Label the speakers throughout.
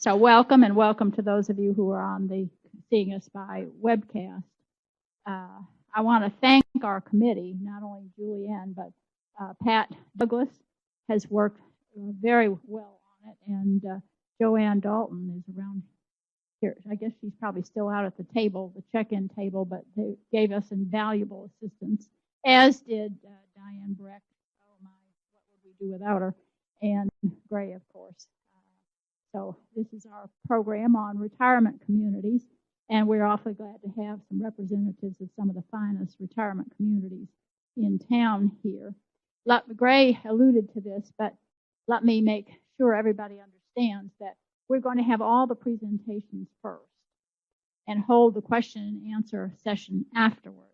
Speaker 1: So welcome, and welcome to those of you who are seeing us by webcast. I want to thank our committee, not only Julianne, but Pat Douglas has worked very well on it, and Joanne Dalton is around here. I guess she's probably still out at the table, the check-in table, but they gave us invaluable assistance, as did Diane Breck. Oh my, what would we do without her? And Gray, of course. So this is our program on retirement communities, and we're awfully glad to have some representatives of some of the finest retirement communities in town here. Gray alluded to this, but let me make sure everybody understands that we're going to have all the presentations first and hold the question and answer session afterwards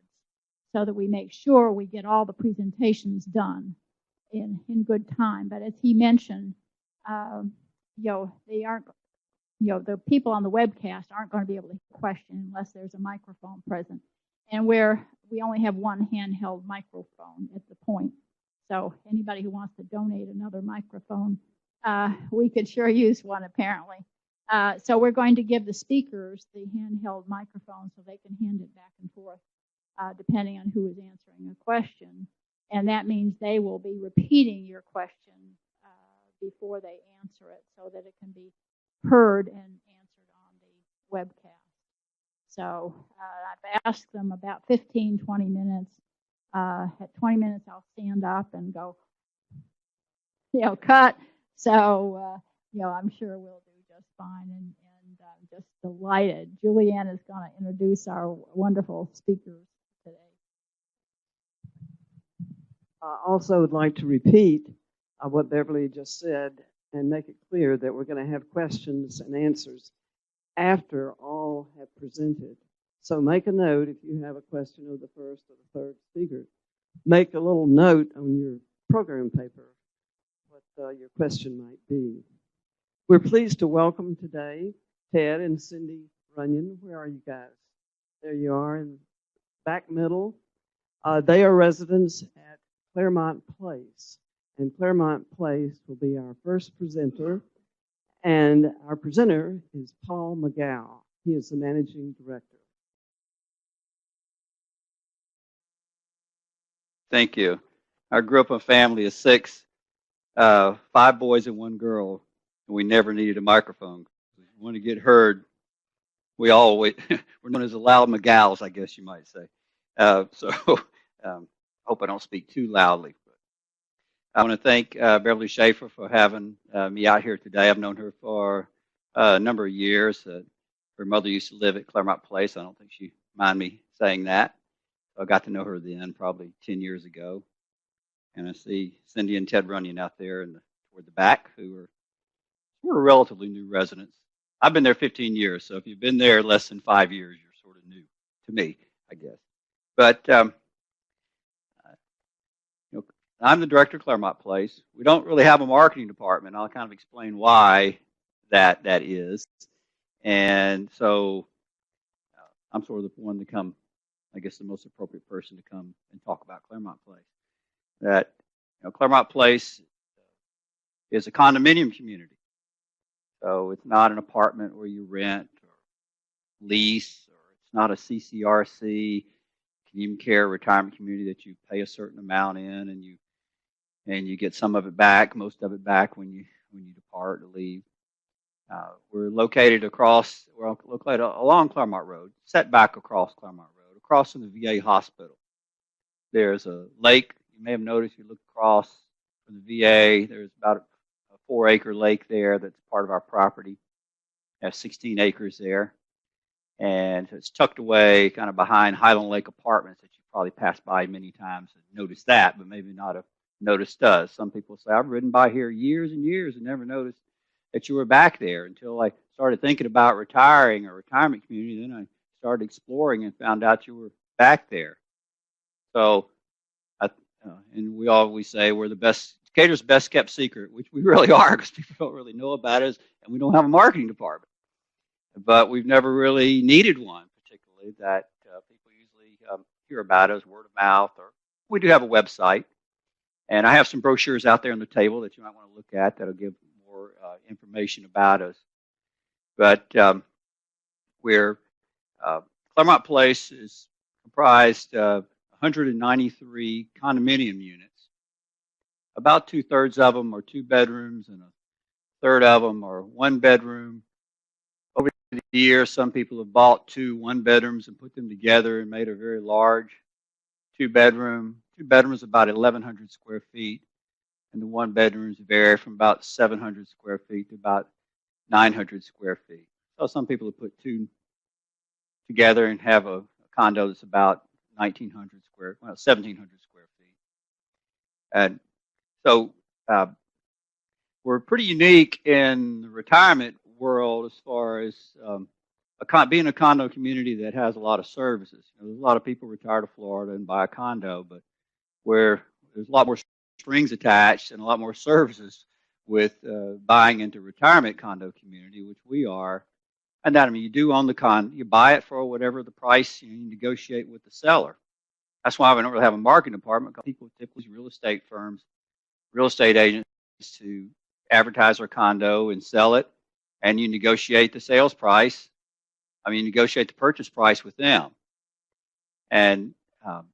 Speaker 1: so that we make sure we get all the presentations done in good time. But as he mentioned, they aren't, the people on the webcast aren't going to be able to question unless there's a microphone present. And we only have one handheld microphone at the point. So anybody who wants to donate another microphone, we could sure use one apparently. So we're going to give the speakers the handheld microphone so they can hand it back and forth depending on who is answering a question. And that means they will be repeating your question before they answer it so that it can be heard and answered on the webcast. So I've asked them about 15, 20 minutes. At 20 minutes, I'll stand up and go, cut. So, I'm sure we'll do just fine. And I'm just delighted. Julianne is going to introduce our wonderful speakers today.
Speaker 2: I also would like to repeat what Beverly just said and make it clear that we're going to have questions and answers after all have presented. So make a note if you have a question of the first or the third speaker. Make a little note on your program paper what your question might be. We're pleased to welcome today Ted and Cindy Runyon. Where are you guys? There you are in the back middle. They are residents at Claremont Place. And Claremont Place will be our first presenter. And our presenter is Paul McGow. He is the managing director.
Speaker 3: Thank you. I grew up in a family of 6, 5 boys and 1 girl, and we never needed a microphone. We want to get heard. We always we're known as the loud McGows, I guess you might say. So hope I don't speak too loudly. I want to thank Beverly Schaefer for having me out here today. I've known her for a number of years. Her mother used to live at Claremont Place. I don't think she'd mind me saying that. I got to know her then, probably 10 years ago. And I see Cindy and Ted Runyon out there toward the back, who are sort of relatively new residents. I've been there 15 years, so if you've been there less than 5 years, you're sort of new to me, I guess. But I'm the director of Claremont Place. We don't really have a marketing department. I'll kind of explain why that is. And so I'm sort of the one to come, I guess the most appropriate person to come and talk about Claremont Place. That Claremont Place is a condominium community. So it's not an apartment where you rent or lease, or it's not a CCRC, community care retirement community that you pay a certain amount in and you get some of it back, most of it back when you depart or leave. We're located along Claremont Road, set back across Claremont Road, across from the VA hospital. There's a lake. You may have noticed, you look across from the VA, there's about a 4-acre lake there that's part of our property. We have 16 acres there. And it's tucked away kind of behind Highland Lake Apartments that you probably passed by many times and noticed that, but maybe not have noticed us. Some people say, I've ridden by here years and years and never noticed that you were back there until I started thinking about retiring or retirement community. Then I started exploring and found out you were back there. So, and we always say we're the best, Decatur's best kept secret, which we really are because people don't really know about us and we don't have a marketing department. But we've never really needed one, particularly that people usually hear about us word of mouth, or we do have a website. And I have some brochures out there on the table that you might want to look at that'll give more information about us. But we're Claremont Place is comprised of 193 condominium units. About 2/3 of them are 2 bedrooms, and 1/3 of them are 1 bedroom. Over the years, some people have bought 2 1-bedrooms and put them together and made a very large 2-bedroom. 2 bedrooms about 1,100 square feet, and the 1-bedrooms vary from about 700 square feet to about 900 square feet. So some people have put 2 together and have a condo that's about 1,700 square feet. And so we're pretty unique in the retirement world as far as being a condo community that has a lot of services. There's a lot of people retire to Florida and buy a condo, but where there's a lot more strings attached and a lot more services with buying into retirement condo community, which we are. And that, I mean, you do own the condo, you buy it for whatever the price, you negotiate with the seller. That's why we don't really have a marketing department, because people typically use real estate firms, real estate agents to advertise their condo and sell it, and you negotiate the sales price. I mean, you negotiate the purchase price with them. And I'll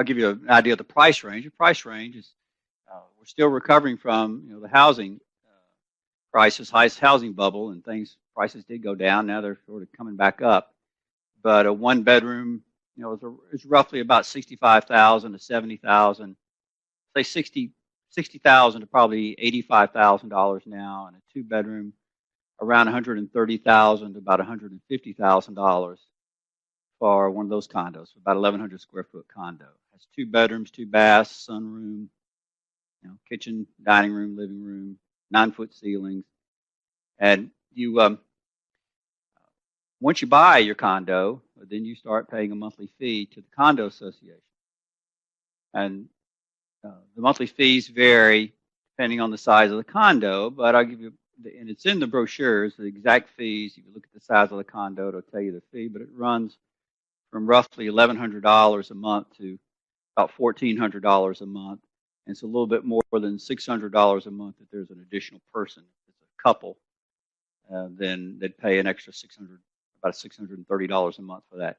Speaker 3: give you an idea of the price range. The price range is, we're still recovering from, the housing crisis, highest housing bubble, and prices did go down. Now they're sort of coming back up. But a 1-bedroom, is roughly about $65,000 to $70,000. Say $60,000 to probably $85,000 now, and a 2-bedroom around $130,000 to about $150,000 for one of those condos, about 1,100 square foot condo. It has 2 bedrooms, 2 baths, sunroom, kitchen, dining room, living room, 9-foot ceilings. And you, once you buy your condo, then you start paying a monthly fee to the condo association. And the monthly fees vary depending on the size of the condo, but I'll give you, and it's in the brochures, the exact fees. If you look at the size of the condo, it'll tell you the fee, but it runs from roughly $1,100 a month to about $1,400 a month. And it's a little bit more than $600 a month if there's an additional person. If it's a couple, then they'd pay an extra about $630 a month for that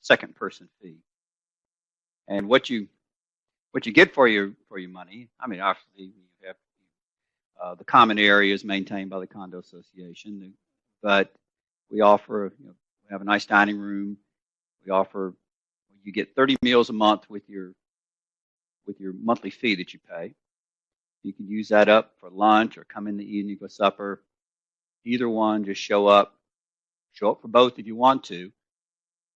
Speaker 3: second person fee. And what you get for your money, I mean, obviously you have the common areas maintained by the condo association, but we offer, we have a nice dining room. You get 30 meals a month with your monthly fee that you pay. You can use that up for lunch or come in the evening for supper. Either one, just show up for both if you want to.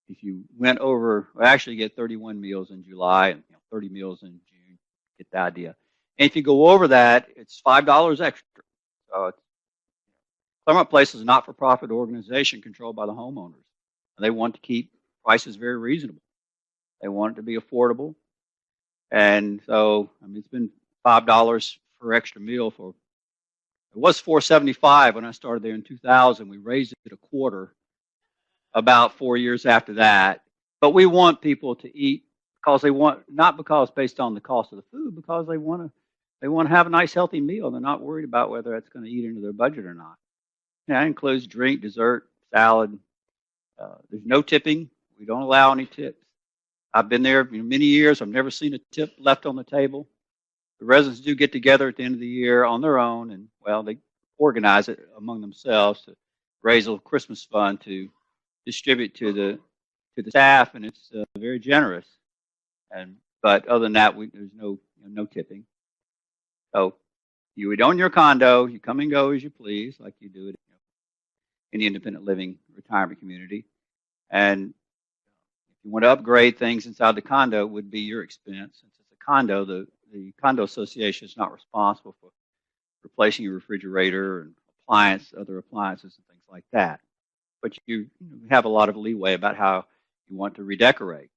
Speaker 3: If you went over, we actually get 31 meals in July and 30 meals in June. Get the idea. And if you go over that, it's $5 extra. So Claremont Place is a not-for-profit organization controlled by the homeowners. They want to keep prices very reasonable. They want it to be affordable. And so, I mean, it's been $5 for extra meal it was $4.75 when I started there in 2000. We raised it a quarter about 4 years after that. But we want people to eat because they want, not because based on the cost of the food, because they want to have a nice healthy meal. They're not worried about whether it's going to eat into their budget or not. That includes drink, dessert, salad. There's no tipping. We don't allow any tips. I've been there many years. I've never seen a tip left on the table. The residents do get together at the end of the year on their own, and they organize it among themselves to raise a little Christmas fund to distribute to the staff, and it's very generous. But other than that, there's no tipping. So you would own your condo. You come and go as you please, like you do it in the independent living retirement community. And if you want to upgrade things inside the condo, it would be your expense. Since it's a condo, the condo association is not responsible for replacing your refrigerator and other appliances and things like that. But you have a lot of leeway about how you want to redecorate.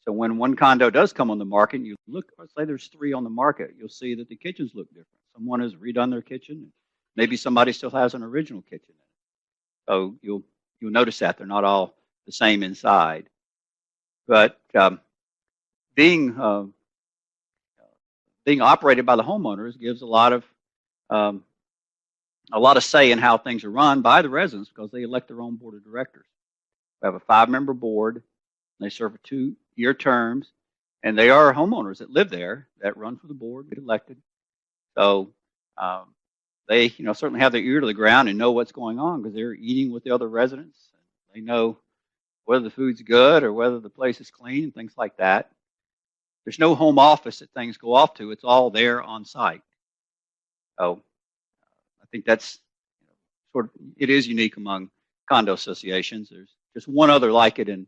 Speaker 3: So when one condo does come on the market, and you look, let's say there's 3 on the market, you'll see that the kitchens look different. Someone has redone their kitchen. Maybe somebody still has an original kitchen in it. So you'll notice that they're not all the same inside. But being operated by the homeowners gives a lot of a lot of say in how things are run by the residents because they elect their own board of directors. We have a 5-member board. They serve for 2-year terms, and they are homeowners that live there that run for the board, get elected. So they, certainly have their ear to the ground and know what's going on because they're eating with the other residents. They know whether the food's good or whether the place is clean and things like that. There's no home office that things go off to. It's all there on site. So I think that's it is unique among condo associations. There's just one other like it in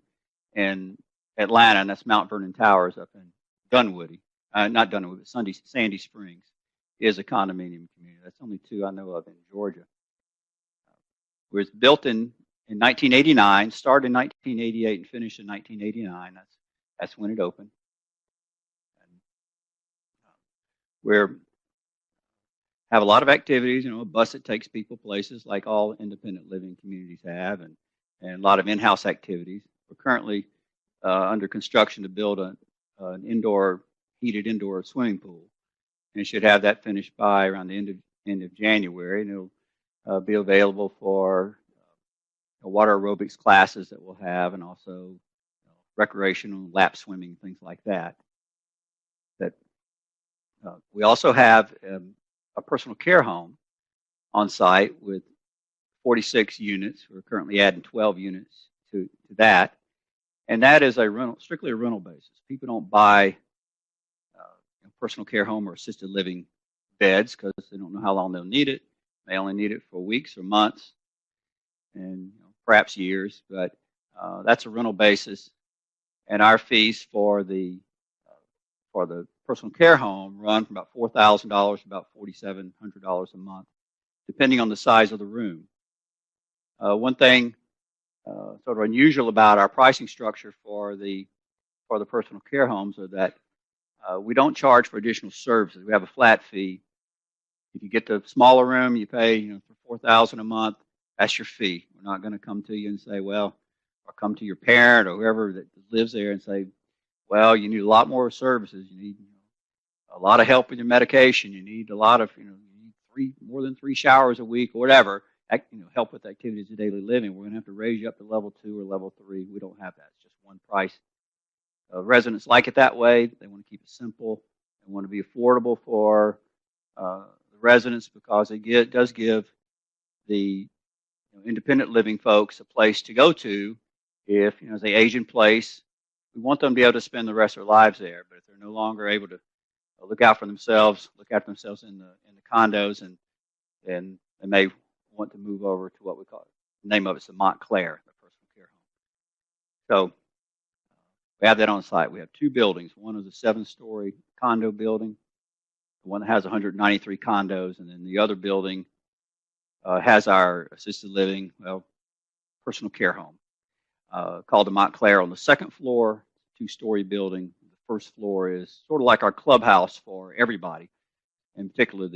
Speaker 3: Atlanta, and that's Mount Vernon Towers up in Dunwoody. Not Dunwoody, but Sandy Springs is a condominium community. That's only 2 I know of in Georgia. It was built in 1989, started in 1988, and finished in 1989. That's when it opened. We have a lot of activities, a bus that takes people places like all independent living communities have, and a lot of in-house activities. We're currently under construction to build an heated indoor swimming pool, and should have that finished by around the end of January, and it'll be available for water aerobics classes that we'll have, and also recreational lap swimming, things like that. We also have a personal care home on site with 46 units. We're currently adding 12 units to that. And that is strictly a rental basis. People don't buy a personal care home or assisted living beds because they don't know how long they'll need it. They only need it for weeks or months and perhaps years. But that's a rental basis. And our fees for the personal care home run from about $4,000 to about $4,700 a month, depending on the size of the room. One thing sort of unusual about our pricing structure for the personal care homes are that we don't charge for additional services. We have a flat fee. If you get the smaller room, you pay for $4,000 a month. That's your fee. We're not going to come to you and say, well, or come to your parent or whoever that lives there and say, well, you need a lot more services. You need a lot of help with your medication. You need a lot of, you need more than 3 showers a week or whatever. Help with activities of daily living. We're going to have to raise you up to level 2 or level 3. We don't have that. It's just one price. Residents like it that way. They want to keep it simple. They want to be affordable for the residents because it does give the independent living folks a place to go to if, as they age in place. We want them to be able to spend the rest of their lives there. But if they're no longer able to look after themselves in the condos, and then they may want to move over to what we call the name of it's the Montclair, the personal care home. So we have that on site. We have 2 buildings. One is a 7-story condo building, the one that has 193 condos, and then the other building has our assisted living, personal care home called the Montclair on the 2nd floor, 2-story building. The 1st floor is sort of like our clubhouse for everybody, in particular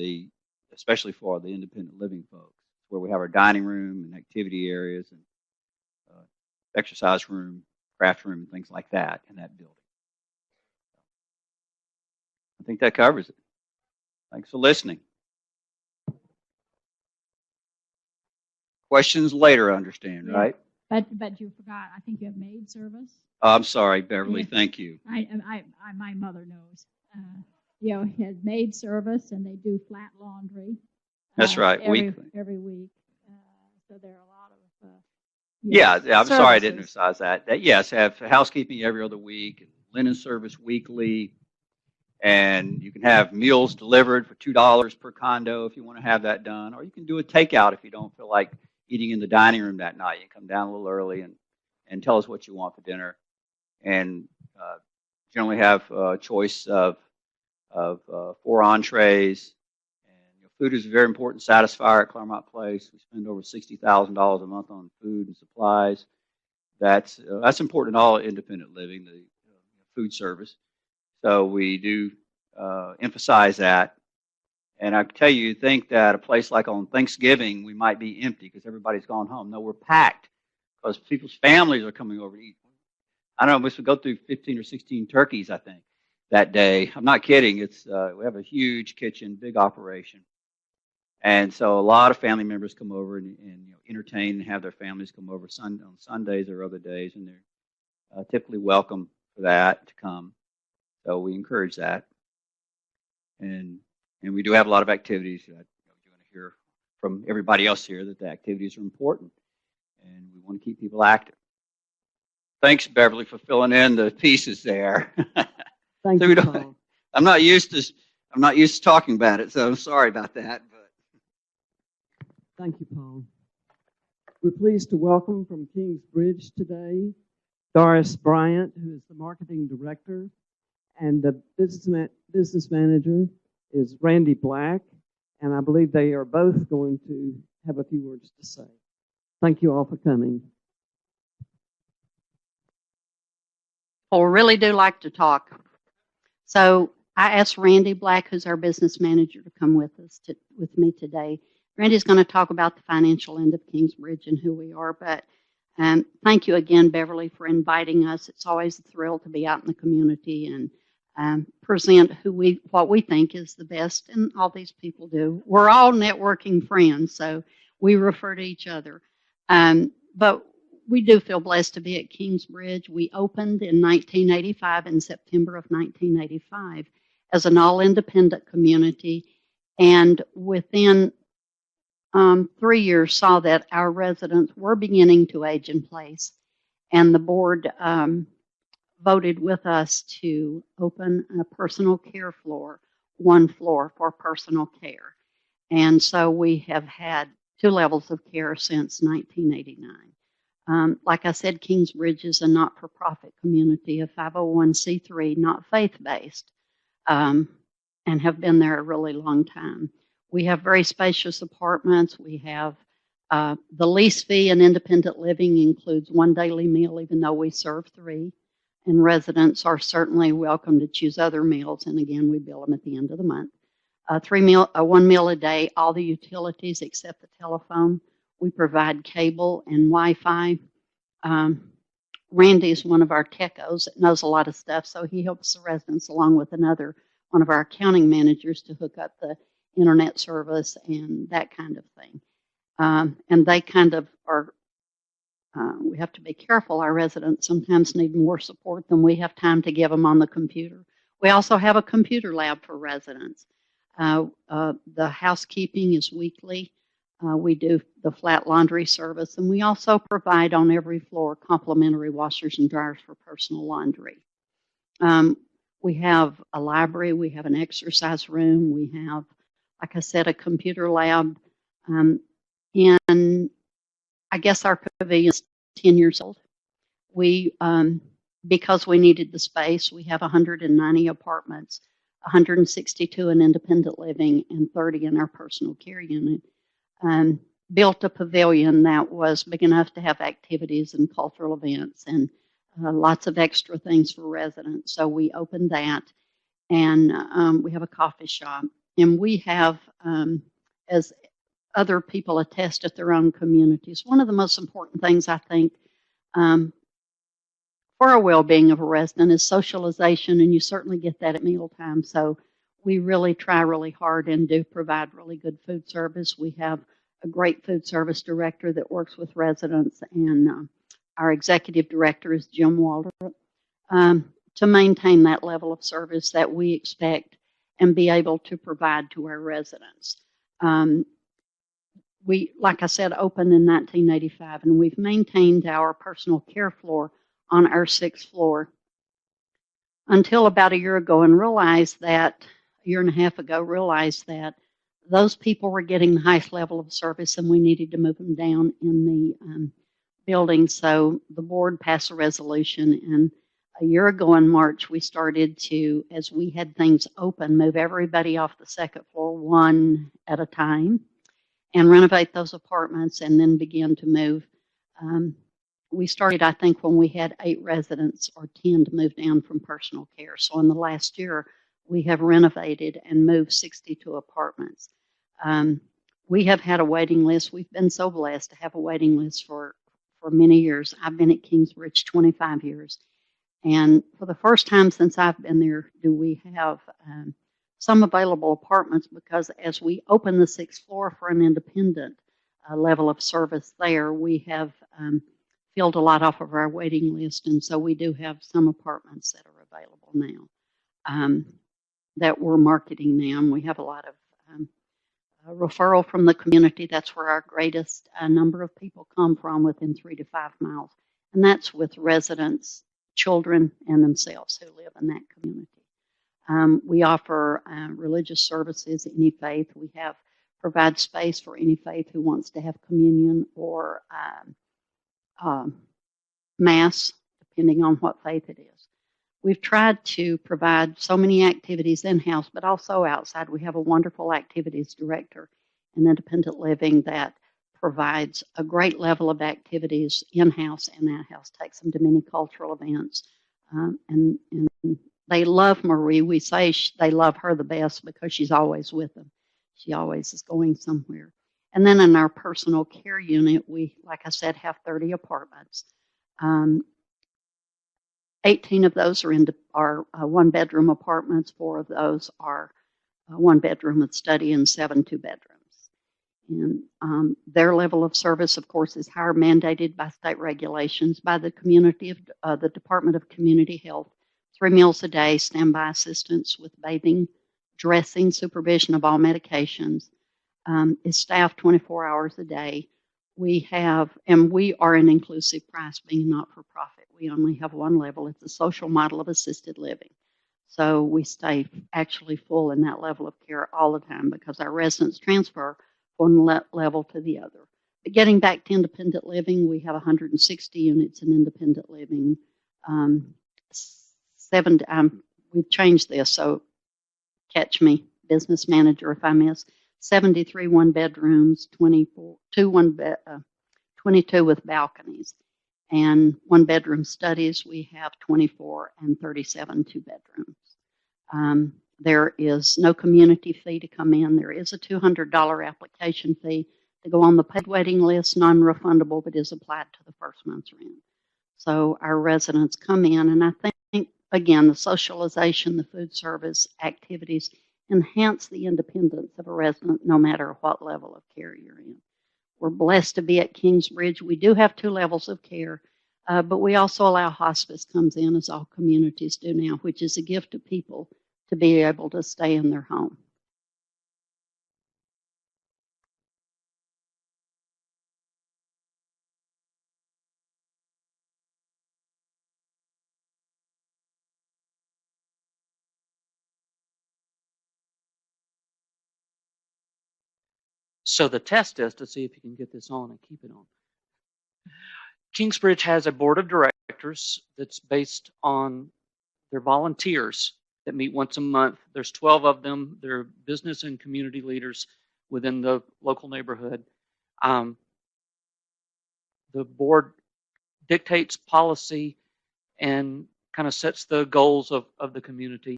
Speaker 3: especially for the independent living folks, where we have our dining room and activity areas and exercise room, craft room, things like that in that building. I think that covers it. Thanks for listening. Questions later, I understand,
Speaker 1: Yeah.
Speaker 3: right?
Speaker 1: But you forgot. I think you have maid service.
Speaker 3: I'm sorry, Beverly.
Speaker 1: Yeah.
Speaker 3: Thank you.
Speaker 1: My mother knows. He has maid service, and they do flat laundry.
Speaker 3: That's right.
Speaker 1: Every week. So there are a lot of.
Speaker 3: Yeah, I'm sorry I didn't
Speaker 1: services.
Speaker 3: emphasize that. Yes, have housekeeping every other week, and linen service weekly, and you can have meals delivered for $2 per condo if you want to have that done, or you can do a takeout if you don't feel like eating in the dining room that night. You come down a little early and tell us what you want for dinner, and generally have a choice of 4 entrees. Food is a very important satisfier at Claremont Place. We spend over $60,000 a month on food and supplies. That's important in all independent living, the food service. So we do emphasize that. And I can tell you, you'd think that a place like on Thanksgiving, we might be empty because everybody's gone home. No, we're packed because people's families are coming over to eat. I don't know, we should go through 15 or 16 turkeys, I think, that day. I'm not kidding. We have a huge kitchen, big operation. And so a lot of family members come over and you know, entertain and have their families come over on Sundays or other days, and they're typically welcome for that to come. So we encourage that. And we do have a lot of activities. You're going to hear from everybody else here that the activities are important, and we want to keep people active. Thanks, Beverly, for filling in the pieces there.
Speaker 2: Thank
Speaker 3: So
Speaker 2: you,
Speaker 3: we don't-
Speaker 2: Paul.
Speaker 3: I'm not used to talking about it, so I'm sorry about that. But
Speaker 2: Thank you, Paul. We're pleased to welcome from Kingsbridge today Doris Bryant, who is the marketing director, and the business manager is Randy Black, and I believe they are both going to have a few words to say. Thank you all for coming.
Speaker 4: Well, we really do like to talk. So I asked Randy Black, who's our business manager, to come with me today. Randy's going to talk about the financial end of Kingsbridge and who we are. But thank you again, Beverly, for inviting us. It's always a thrill to be out in the community and present what we think is the best, and all these people do. We're all networking friends, so we refer to each other. But we do feel blessed to be at Kingsbridge. We opened in 1985, in September of 1985, as an all-independent community, and within 3 years saw that our residents were beginning to age in place, and the board voted with us to open a personal care floor, one floor for personal care. And so we have had 2 levels of care since 1989. Like I said, Kingsbridge is a not-for-profit community, a 501c3, not faith-based, and have been there a really long time. We have very spacious apartments. We have the lease fee and independent living includes 1 daily meal, even though we serve 3. And residents are certainly welcome to choose other meals. And again, we bill them at the end of the month. 1 meal a day, all the utilities except the telephone. We provide cable and Wi-Fi. Randy is one of our techos that knows a lot of stuff, so he helps the residents along with one of our accounting managers to hook up the internet service and that kind of thing. And they kind of are, we have to be careful. Our residents sometimes need more support than we have time to give them on the computer. We also have a computer lab for residents. The housekeeping is weekly. We do the flat laundry service, and we also provide on every floor complimentary washers and dryers for personal laundry. We have a library, we have an exercise room, we have, like I said, a computer lab, and I guess our pavilion is 10 years old. We, because we needed the space, we have 190 apartments, 162 in independent living, and 30 in our personal care unit. Built a pavilion that was big enough to have activities and cultural events and lots of extra things for residents. So we opened that, and we have a coffee shop. And we have, as other people attest at their own communities, one of the most important things I think for a well-being of a resident is socialization, and you certainly get that at mealtime. So we really try really hard and do provide really good food service. We have a great food service director that works with residents, and our executive director is Jim Walter, to maintain that level of service that we expect and be able to provide to our residents. We, like I said, opened in 1985, and we've maintained our personal care floor on our 6th floor until about a year ago, and realized that, a year and a half ago, realized that those people were getting the highest level of service and we needed to move them down in the building. So the board passed a resolution, and a year ago in March, we started to, as we had things open, move everybody off the 2nd floor one at a time and renovate those apartments, and then begin to move. We started, I think, when we had 8 residents or 10 to move down from personal care. So in the last year, we have renovated and moved 62 apartments. We have had a waiting list. We've been so blessed to have a waiting list for many years. I've been at Kingsbridge 25 years. And for the first time since I've been there, do we have some available apartments because as we open the 6th floor for an independent level of service there, we have filled a lot off of our waiting list, and so we do have some apartments that are available now that we're marketing now, and we have a lot of referral from the community. That's where our greatest number of people come from, within 3 to 5 miles, and that's with residents, children, and themselves who live in that community. We offer religious services, any faith. We provide space for any faith who wants to have communion or mass, depending on what faith it is. We've tried to provide so many activities in-house, but also outside. We have a wonderful activities director in independent living that provides a great level of activities in-house and out-house, takes them to many cultural events. And they love Marie. We say they love her the best because she's always with them. She always is going somewhere. And then in our personal care unit, we, like I said, have 30 apartments. 18 of those are one-bedroom apartments. 4 of those are one-bedroom with study, and 7 2-bedrooms. And their level of service, of course, is higher, mandated by state regulations, by the community of the Department of Community Health. 3 meals a day, standby assistance with bathing, dressing, supervision of all medications. Is staffed 24 hours a day. We are an inclusive price, being not-for-profit. We only have one level. It's a social model of assisted living. So we stay actually full in that level of care all the time because our residents transfer from one level to the other. But getting back to independent living, we have 160 units in independent living. We've changed this, so catch me, business manager, if I miss. 73 one-bedrooms, 22 with balconies. And one-bedroom studies, we have 24, and 37 2-bedrooms. There is no community fee to come in. There is a $200 application fee to go on the paid waiting list, non-refundable, but is applied to the first month's rent. So our residents come in, and I think, again, the socialization, the food service activities enhance the independence of a resident no matter what level of care you're in. We're blessed to be at Kingsbridge. We do have 2 levels of care, but we also allow hospice comes in, as all communities do now, which is a gift to people to be able to stay in their home.
Speaker 5: So the test is to see if you can get this on and keep it on. Kingsbridge has a board of directors that's based on their volunteers that meet once a month. There's 12 of them. They're business and community leaders within the local neighborhood. The board dictates policy and kind of sets the goals of the community.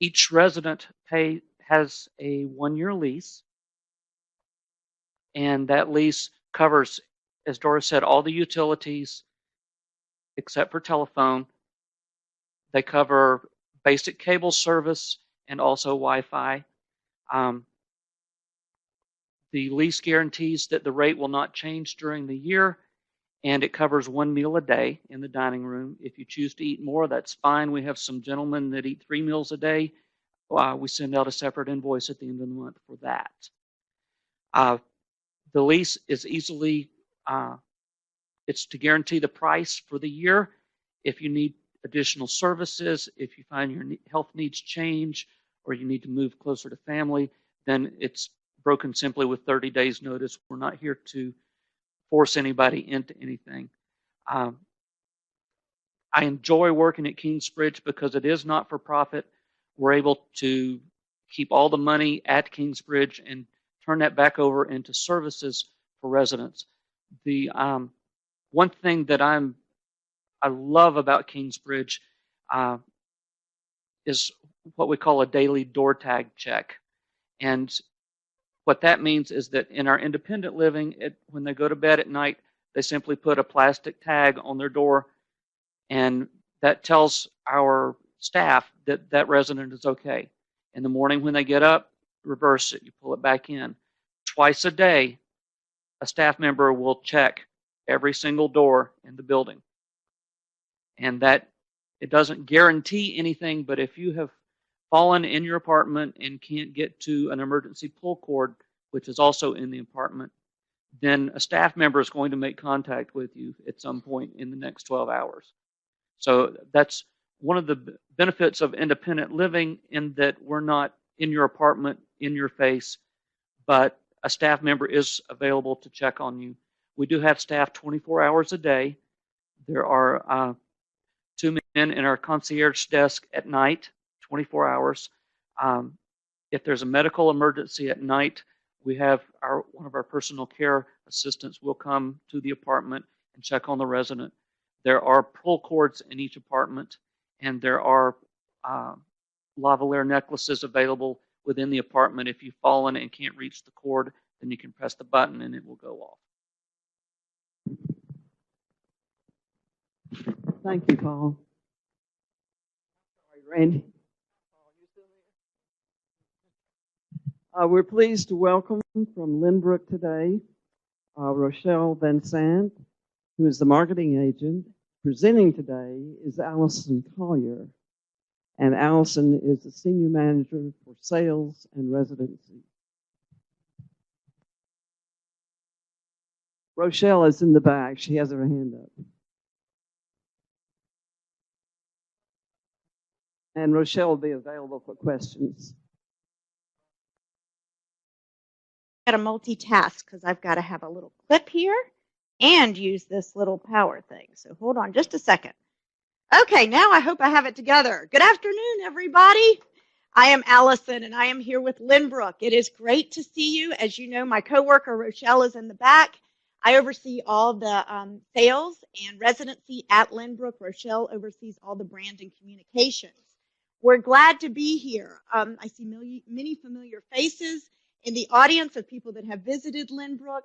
Speaker 5: Each resident has a 1-year lease, and that lease covers, as Doris said, all the utilities except for telephone. They cover basic cable service and also Wi-Fi. The lease guarantees that the rate will not change during the year, and it covers 1 meal a day in the dining room. If you choose to eat more, that's fine. We have some gentlemen that eat 3 meals a day. We send out a separate invoice at the end of the month for that. The lease is easily, it's to guarantee the price for the year. If you need additional services, if you find your health needs change, or you need to move closer to family, then it's broken simply with 30 days notice. We're not here to force anybody into anything. I enjoy working at Kingsbridge because it is not for profit. We're able to keep all the money at Kingsbridge and turn that back over into services for residents. The one thing that I love about Kingsbridge is what we call a daily door tag check. And what that means is that in our independent living, when they go to bed at night, they simply put a plastic tag on their door, and that tells our staff that that resident is okay. In the morning when they get up, reverse it. You pull it back in. Twice a day, a staff member will check every single door in the building. And that it doesn't guarantee anything, but if you have fallen in your apartment and can't get to an emergency pull cord, which is also in the apartment, then a staff member is going to make contact with you at some point in the next 12 hours. So that's one of the benefits of independent living, in that we're not in your apartment, in your face, but a staff member is available to check on you. We do have staff 24 hours a day. There are 2 men in our concierge desk at night, 24 hours. If there's a medical emergency at night, we have one of our personal care assistants will come to the apartment and check on the resident. There are pull cords in each apartment, and there are lavalier necklaces available within the apartment. If you've fallen and can't reach the cord, then you can press the button and it will go off.
Speaker 2: Thank you, Paul. Sorry, Randy. We're pleased to welcome from Lynbrook today Rochelle Vincent, who is the marketing agent. Presenting today is Allison Collier, and Allison is the senior manager for sales and residency. Rochelle is in the back. She has her hand up. And Rochelle will be available for questions.
Speaker 6: Got to multitask because I've got to have a little clip here and use this little power thing. So hold on just a second. Okay, now I hope I have it together. Good afternoon, everybody. I am Allison, and I am here with Lynbrook. It is great to see you. As you know, my coworker Rochelle is in the back. I oversee all the sales and residency at Lynbrook. Rochelle oversees all the brand and communications. We're glad to be here. I see many familiar faces in the audience of people that have visited Lynbrook.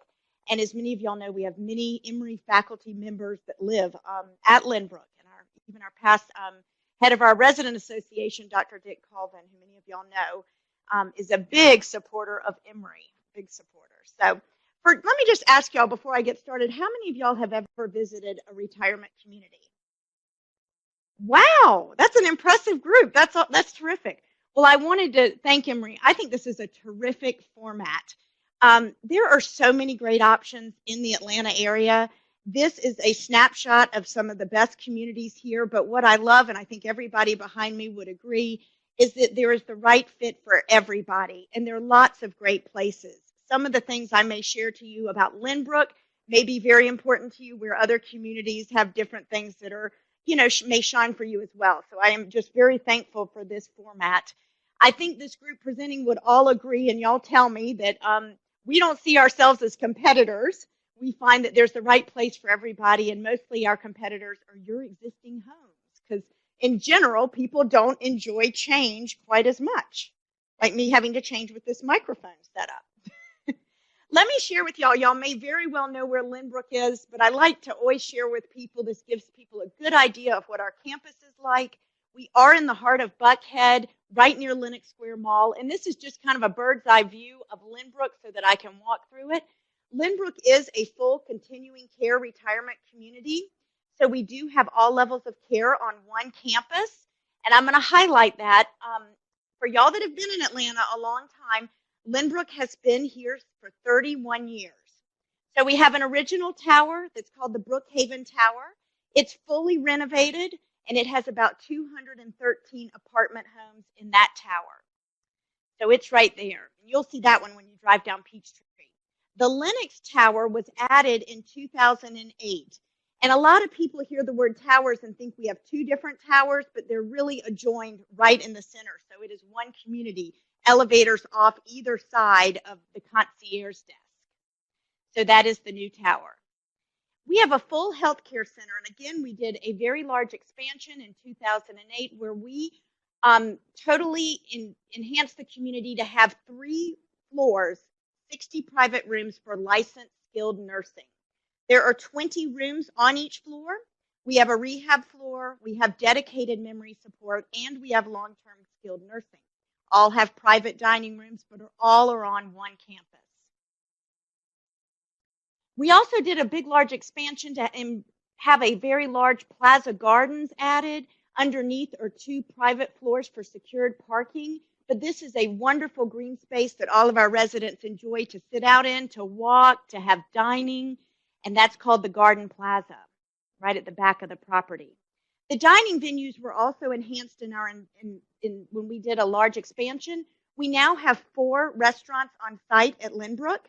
Speaker 6: And as many of y'all know, we have many Emory faculty members that live at Lynbrook. And even our past head of our resident association, Dr. Dick Colvin, who many of y'all know, is a big supporter of Emory, big supporter. So let me just ask y'all before I get started, how many of y'all have ever visited a retirement community? Wow, that's an impressive group. That's terrific. Well, I wanted to thank Emory. I think this is a terrific format. There are so many great options in the Atlanta area. This is a snapshot of some of the best communities here, but what I love, and I think everybody behind me would agree, is that there is the right fit for everybody, and there are lots of great places. Some of the things I may share to you about Lynbrook may be very important to you, where other communities have different things that are, may shine for you as well. So I am just very thankful for this format. I think this group presenting would all agree, and y'all tell me, that we don't see ourselves as competitors. We find that there's the right place for everybody, and mostly our competitors are your existing homes, because in general, people don't enjoy change quite as much, like me having to change with this microphone setup. Let me share with y'all, y'all may very well know where Lynbrook is, but I like to always share with people, this gives people a good idea of what our campus is like. We are in the heart of Buckhead, right near Lenox Square Mall, and this is just kind of a bird's eye view of Lynbrook so that I can walk through it. Lynbrook is a full continuing care retirement community, so we do have all levels of care on one campus, and I'm going to highlight that. For y'all that have been in Atlanta a long time, Lynbrook has been here for 31 years. So we have an original tower that's called the Brookhaven Tower. It's fully renovated, and it has about 213 apartment homes in that tower. So it's right there. You'll see that one when you drive down Peachtree. The Lenox Tower was added in 2008. And a lot of people hear the word towers and think we have two different towers, but they're really adjoined right in the center. So it is one community, elevators off either side of the concierge desk. So that is the new tower. We have a full healthcare center, and again, we did a very large expansion in 2008 where we totally enhanced the community to have 3 floors, 60 private rooms for licensed skilled nursing. There are 20 rooms on each floor. We have a rehab floor, we have dedicated memory support, and we have long-term skilled nursing. all have private dining rooms, but all are on one campus. We also did a big, large expansion to have a very large plaza gardens added. Underneath are 2 private floors for secured parking. But this is a wonderful green space that all of our residents enjoy to sit out in, to walk, to have dining, and that's called the Garden Plaza, right at the back of the property. The dining venues were also enhanced in when we did a large expansion. We now have 4 restaurants on site at Lynbrook.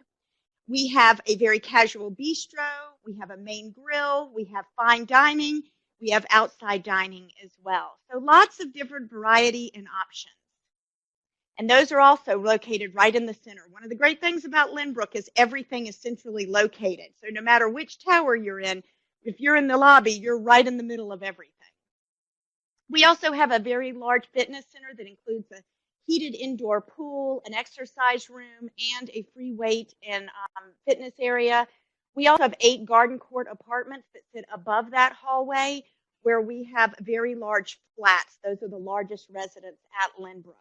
Speaker 6: We have a very casual bistro, we have a main grill, we have fine dining, we have outside dining as well. So lots of different variety and options. And those are also located right in the center. One of the great things about Lynbrook is everything is centrally located. So no matter which tower you're in, if you're in the lobby, you're right in the middle of everything. We also have a very large fitness center that includes a heated indoor pool, an exercise room, and a free weight and fitness area. We also have 8 garden court apartments that sit above that hallway where we have very large flats. Those are the largest residents at Lynbrook.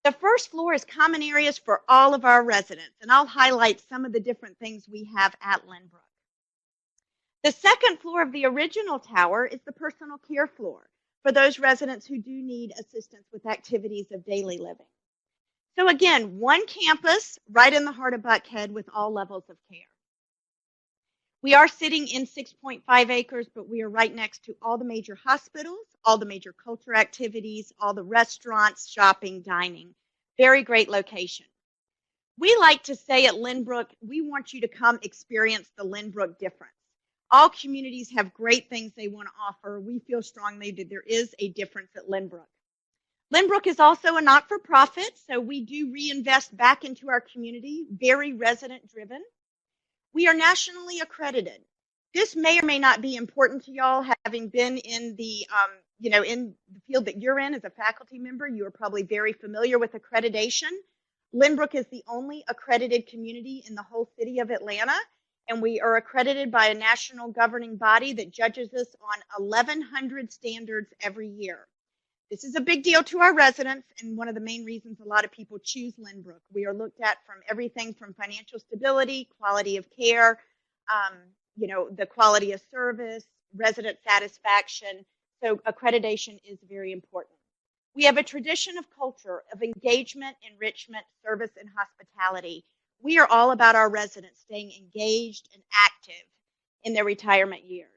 Speaker 6: The first floor is common areas for all of our residents, and I'll highlight some of the different things we have at Lynbrook. The second floor of the original tower is the personal care floor for those residents who do need assistance with activities of daily living. So again, one campus right in the heart of Buckhead with all levels of care. We are sitting in 6.5 acres, but we are right next to all the major hospitals, all the major culture activities, all the restaurants, shopping, dining. Very great location. We like to say at Lynbrook, we want you to come experience the Lynbrook difference. All communities have great things they want to offer. We feel strongly that there is a difference at Lynbrook. Lynbrook is also a not-for-profit, so we do reinvest back into our community, very resident-driven. We are nationally accredited. This may or may not be important to y'all, having been in the, in the field that you're in as a faculty member. You are probably very familiar with accreditation. Lynbrook is the only accredited community in the whole city of Atlanta, and we are accredited by a national governing body that judges us on 1,100 standards every year. This is a big deal to our residents, and one of the main reasons a lot of people choose Lynbrook. We are looked at from everything from financial stability, quality of care, the quality of service, resident satisfaction. So accreditation is very important. We have a tradition of culture, of engagement, enrichment, service, and hospitality. We are all about our residents staying engaged and active in their retirement years.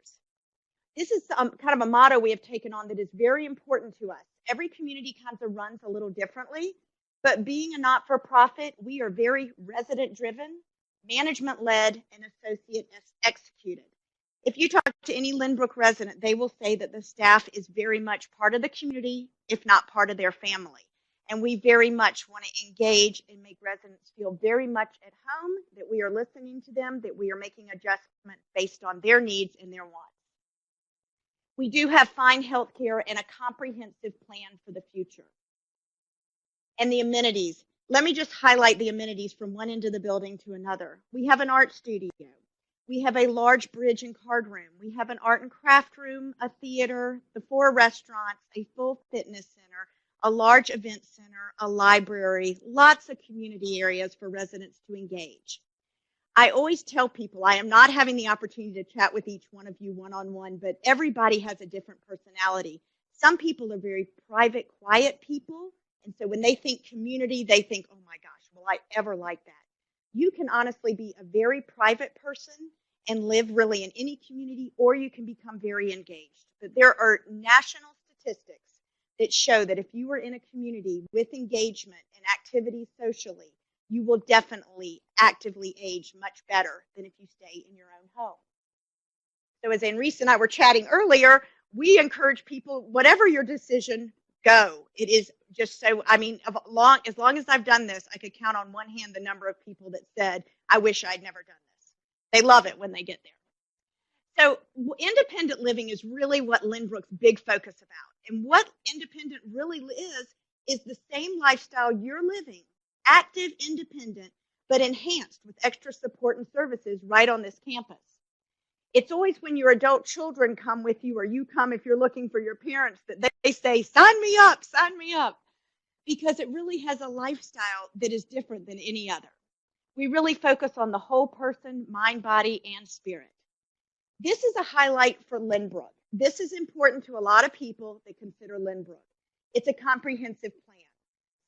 Speaker 6: This is kind of a motto we have taken on that is very important to us. Every community kind of runs a little differently, but being a not-for-profit, we are very resident-driven, management-led, and associate-executed. If you talk to any Lynbrook resident, they will say that the staff is very much part of the community, if not part of their family. And we very much want to engage and make residents feel very much at home, that we are listening to them, that we are making adjustments based on their needs and their wants. We do have fine health care and a comprehensive plan for the future. And the amenities. Let me just highlight the amenities from one end of the building to another. We have an art studio. We have a large bridge and card room. We have an art and craft room, a theater, the 4 restaurants, a full fitness center, a large event center, a library, lots of community areas for residents to engage. I always tell people I am not having the opportunity to chat with each one of you one-on-one, but everybody has a different personality. Some people are very private, quiet people, and so when they think community, they think, oh my gosh, will I ever like that? You can honestly be a very private person and live really in any community, or you can become very engaged. But there are national statistics that show that if you are in a community with engagement and activity socially, you will definitely actively age much better than if you stay in your own home. So as Anne-Reese and I were chatting earlier, we encourage people, whatever your decision, go. It is just so, as long as I've done this, I could count on one hand the number of people that said, I wish I'd never done this. They love it when they get there. So independent living is really what Lynbrook's big focus about. And what independent really is the same lifestyle you're living, active, independent, but enhanced with extra support and services right on this campus. It's always when your adult children come with you, or you come if you're looking for your parents, that they say, sign me up, sign me up. because it really has a lifestyle that is different than any other. We really focus on the whole person, mind, body, and spirit. This is a highlight for Lynbrook. This is important to a lot of people that consider Lynbrook. It's a comprehensive plan.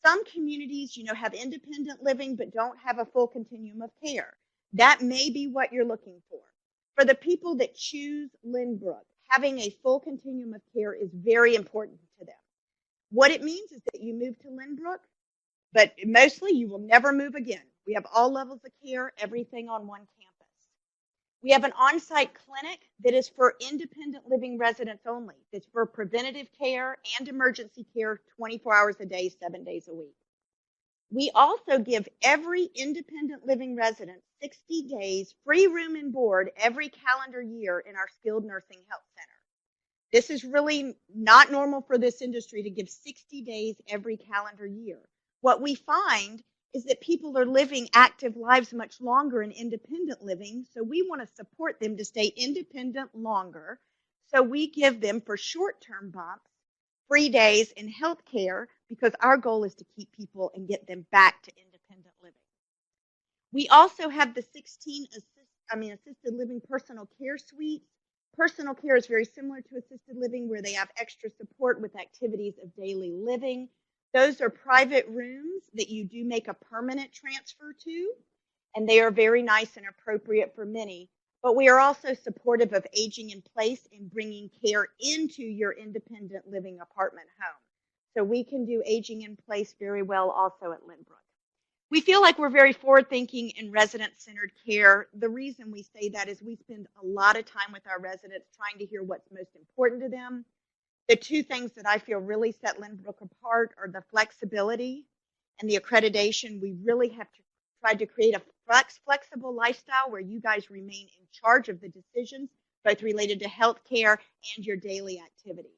Speaker 6: Some communities, have independent living but don't have a full continuum of care. That may be what you're looking for. For the people that choose Lynbrook, having a full continuum of care is very important to them. What it means is that you move to Lynbrook, but mostly you will never move again. We have all levels of care, everything on one campus. We have an on-site clinic that is for independent living residents only. That's for preventative care and emergency care 24 hours a day, 7 days a week. We also give every independent living resident 60 days free room and board every calendar year in our skilled nursing health center. This is really not normal for this industry to give 60 days every calendar year. What we find is that people are living active lives much longer in independent living, so we want to support them to stay independent longer. So we give them, for short-term bumps, free days in health care, because our goal is to keep people and get them back to independent living. We also have the 16 assisted living personal care suites. Personal care is very similar to assisted living, where they have extra support with activities of daily living. Those are private rooms that you do make a permanent transfer to, and they are very nice and appropriate for many. But we are also supportive of aging in place and bringing care into your independent living apartment home. So we can do aging in place very well also at Lynbrook. We feel like we're very forward-thinking in resident-centered care. The reason we say that is we spend a lot of time with our residents trying to hear what's most important to them. The two things that I feel really set Lynbrook apart are the flexibility and the accreditation. We really have to try to create a flexible lifestyle where you guys remain in charge of the decisions, both related to health care and your daily activities.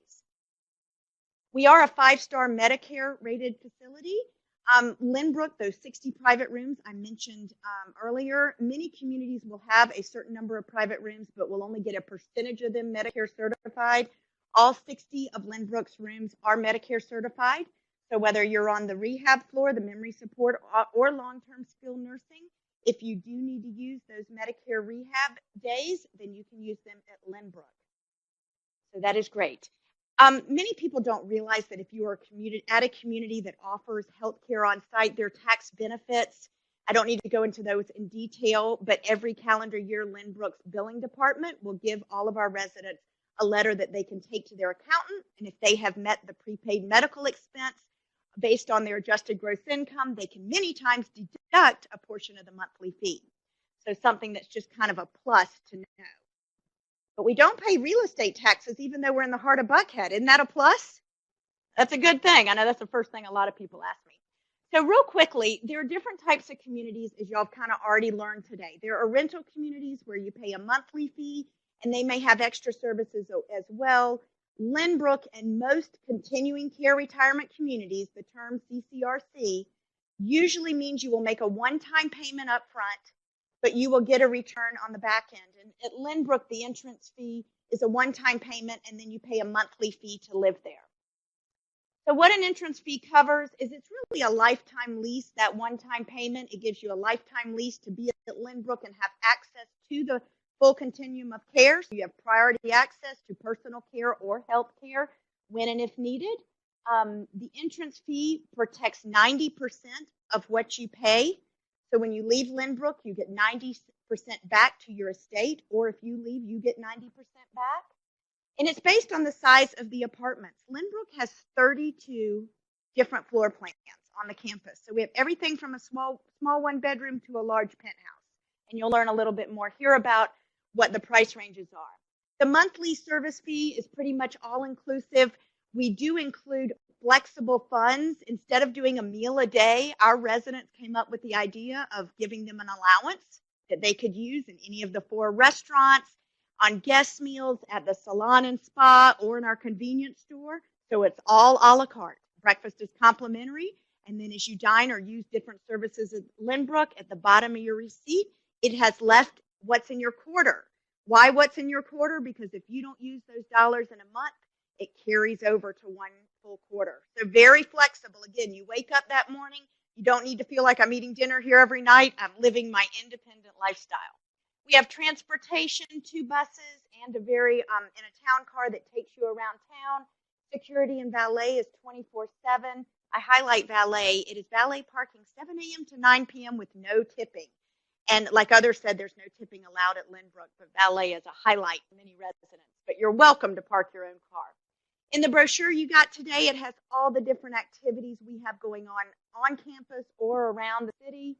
Speaker 6: We are a 5-star Medicare rated facility. Lynbrook, those 60 private rooms I mentioned earlier, many communities will have a certain number of private rooms, but will only get a percentage of them Medicare certified. All 60 of Lynbrook's rooms are Medicare certified. So whether you're on the rehab floor, the memory support, or long-term skilled nursing, if you do need to use those Medicare rehab days, then you can use them at Lynbrook. So that is great. Many people don't realize that if you are at a community that offers health care on site, there are tax benefits. I don't need to go into those in detail, but every calendar year, Lynbrook's billing department will give all of our residents a letter that they can take to their accountant, and if they have met the prepaid medical expense based on their adjusted gross income, they can many times deduct a portion of the monthly fee. So something that's just kind of a plus to know. But we don't pay real estate taxes even though we're in the heart of Buckhead. Isn't that a plus? That's a good thing. I know that's the first thing a lot of people ask me. So real quickly, there are different types of communities, as y'all kind of already learned today. There are rental communities where you pay a monthly fee, and they may have extra services as well. Lynbrook and most continuing care retirement communities, the term CCRC, usually means you will make a one-time payment up front, but you will get a return on the back end. And at Lynbrook, the entrance fee is a one-time payment, and then you pay a monthly fee to live there. So what an entrance fee covers is it's really a lifetime lease, that one-time payment. It gives you a lifetime lease to be at Lynbrook and have access to the full continuum of care. So you have priority access to personal care or health care when and if needed. The entrance fee protects 90% of what you pay. So when you leave Lynbrook, you get 90% back to your estate, or if you leave, you get 90% back. And it's based on the size of the apartments. Lynbrook has 32 different floor plans on the campus. So we have everything from a small one-bedroom to a large penthouse. And you'll learn a little bit more here about what the price ranges are. The monthly service fee is pretty much all-inclusive. We do include flexible funds. Instead of doing a meal a day, our residents came up with the idea of giving them an allowance that they could use in any of the 4 restaurants, on guest meals, at the salon and spa, or in our convenience store. So it's all a la carte. Breakfast is complimentary. And then as you dine or use different services at Lynbrook, at the bottom of your receipt, it has left what's in your quarter. Why what's in your quarter? Because if you don't use those dollars in a month, it carries over to one full quarter. So very flexible. Again, you wake up that morning, you don't need to feel like I'm eating dinner here every night. I'm living my independent lifestyle. We have transportation, 2 buses, and a very in a town car that takes you around town. Security and valet is 24/7. I highlight valet. It is valet parking 7 a.m. to 9 p.m. with no tipping. And like others said, there's no tipping allowed at Lynbrook, but valet is a highlight for many residents. But you're welcome to park your own car. In the brochure you got today, it has all the different activities we have going on campus or around the city.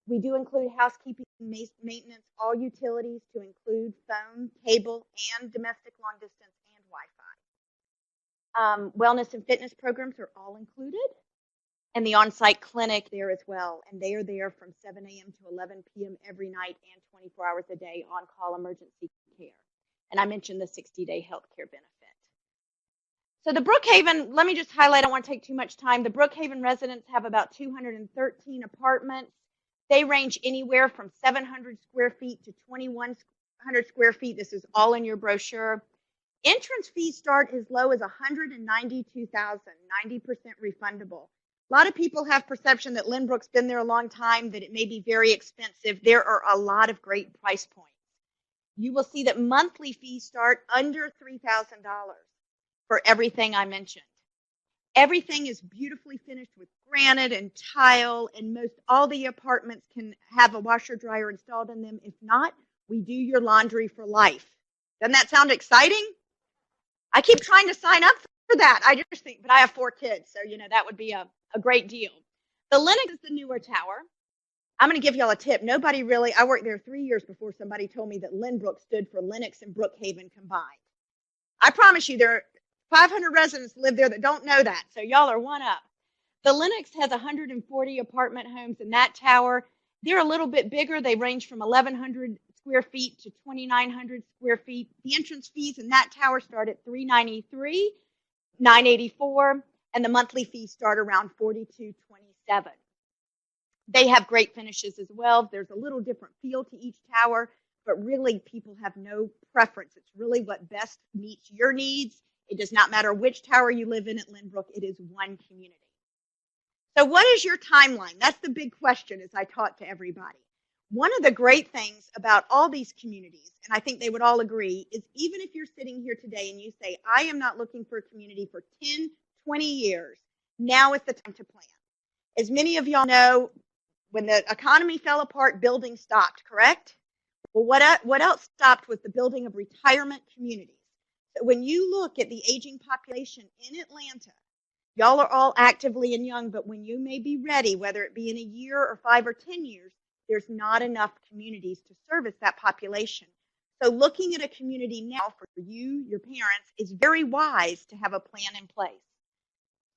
Speaker 6: We do include housekeeping, maintenance, all utilities to include phone, cable, and domestic long distance and Wi-Fi. Wellness and fitness programs are all included, and the on-site clinic there as well. And they are there from 7 a.m. to 11 p.m. every night and 24 hours a day on-call emergency care. And I mentioned the 60-day health care benefit. So the Brookhaven, let me just highlight, I don't want to take too much time. The Brookhaven residents have about 213 apartments. They range anywhere from 700 square feet to 2,100 square feet. This is all in your brochure. Entrance fees start as low as $192,000, 90% refundable. A lot of people have perception that Lynbrook's been there a long time, that it may be very expensive. There are a lot of great price points. You will see that monthly fees start under $3,000 for everything I mentioned. Everything is beautifully finished with granite and tile, and most all the apartments can have a washer dryer installed in them. If not, we do your laundry for life. Doesn't that sound exciting? I keep trying to sign up for that. I just think, but I have 4 kids, so that would be a great deal. The Lennox is the newer tower. I'm going to give y'all a tip. Nobody really, I worked there 3 years before somebody told me that Lynbrook stood for Lennox and Brookhaven combined. I promise you there are 500 residents live there that don't know that, so y'all are one up. The Lennox has 140 apartment homes in that tower. They're a little bit bigger. They range from 1,100 square feet to 2,900 square feet. The entrance fees in that tower start at $393, $984, and the monthly fees start around $42.27. They have great finishes as well. There's a little different feel to each tower, but really people have no preference. It's really what best meets your needs. It does not matter which tower you live in at Lynbrook. It is one community. So what is your timeline? That's the big question as I talk to everybody. One of the great things about all these communities, and I think they would all agree, is even if you're sitting here today and you say, I am not looking for a community for 10, 20 years, now is the time to plan. As many of y'all know, when the economy fell apart, building stopped, correct? Well, what else stopped was the building of retirement communities. So when you look at the aging population in Atlanta, y'all are all actively and young, but when you may be ready, whether it be in a year or 5 or 10 years, there's not enough communities to service that population. So looking at a community now for you, your parents, is very wise to have a plan in place.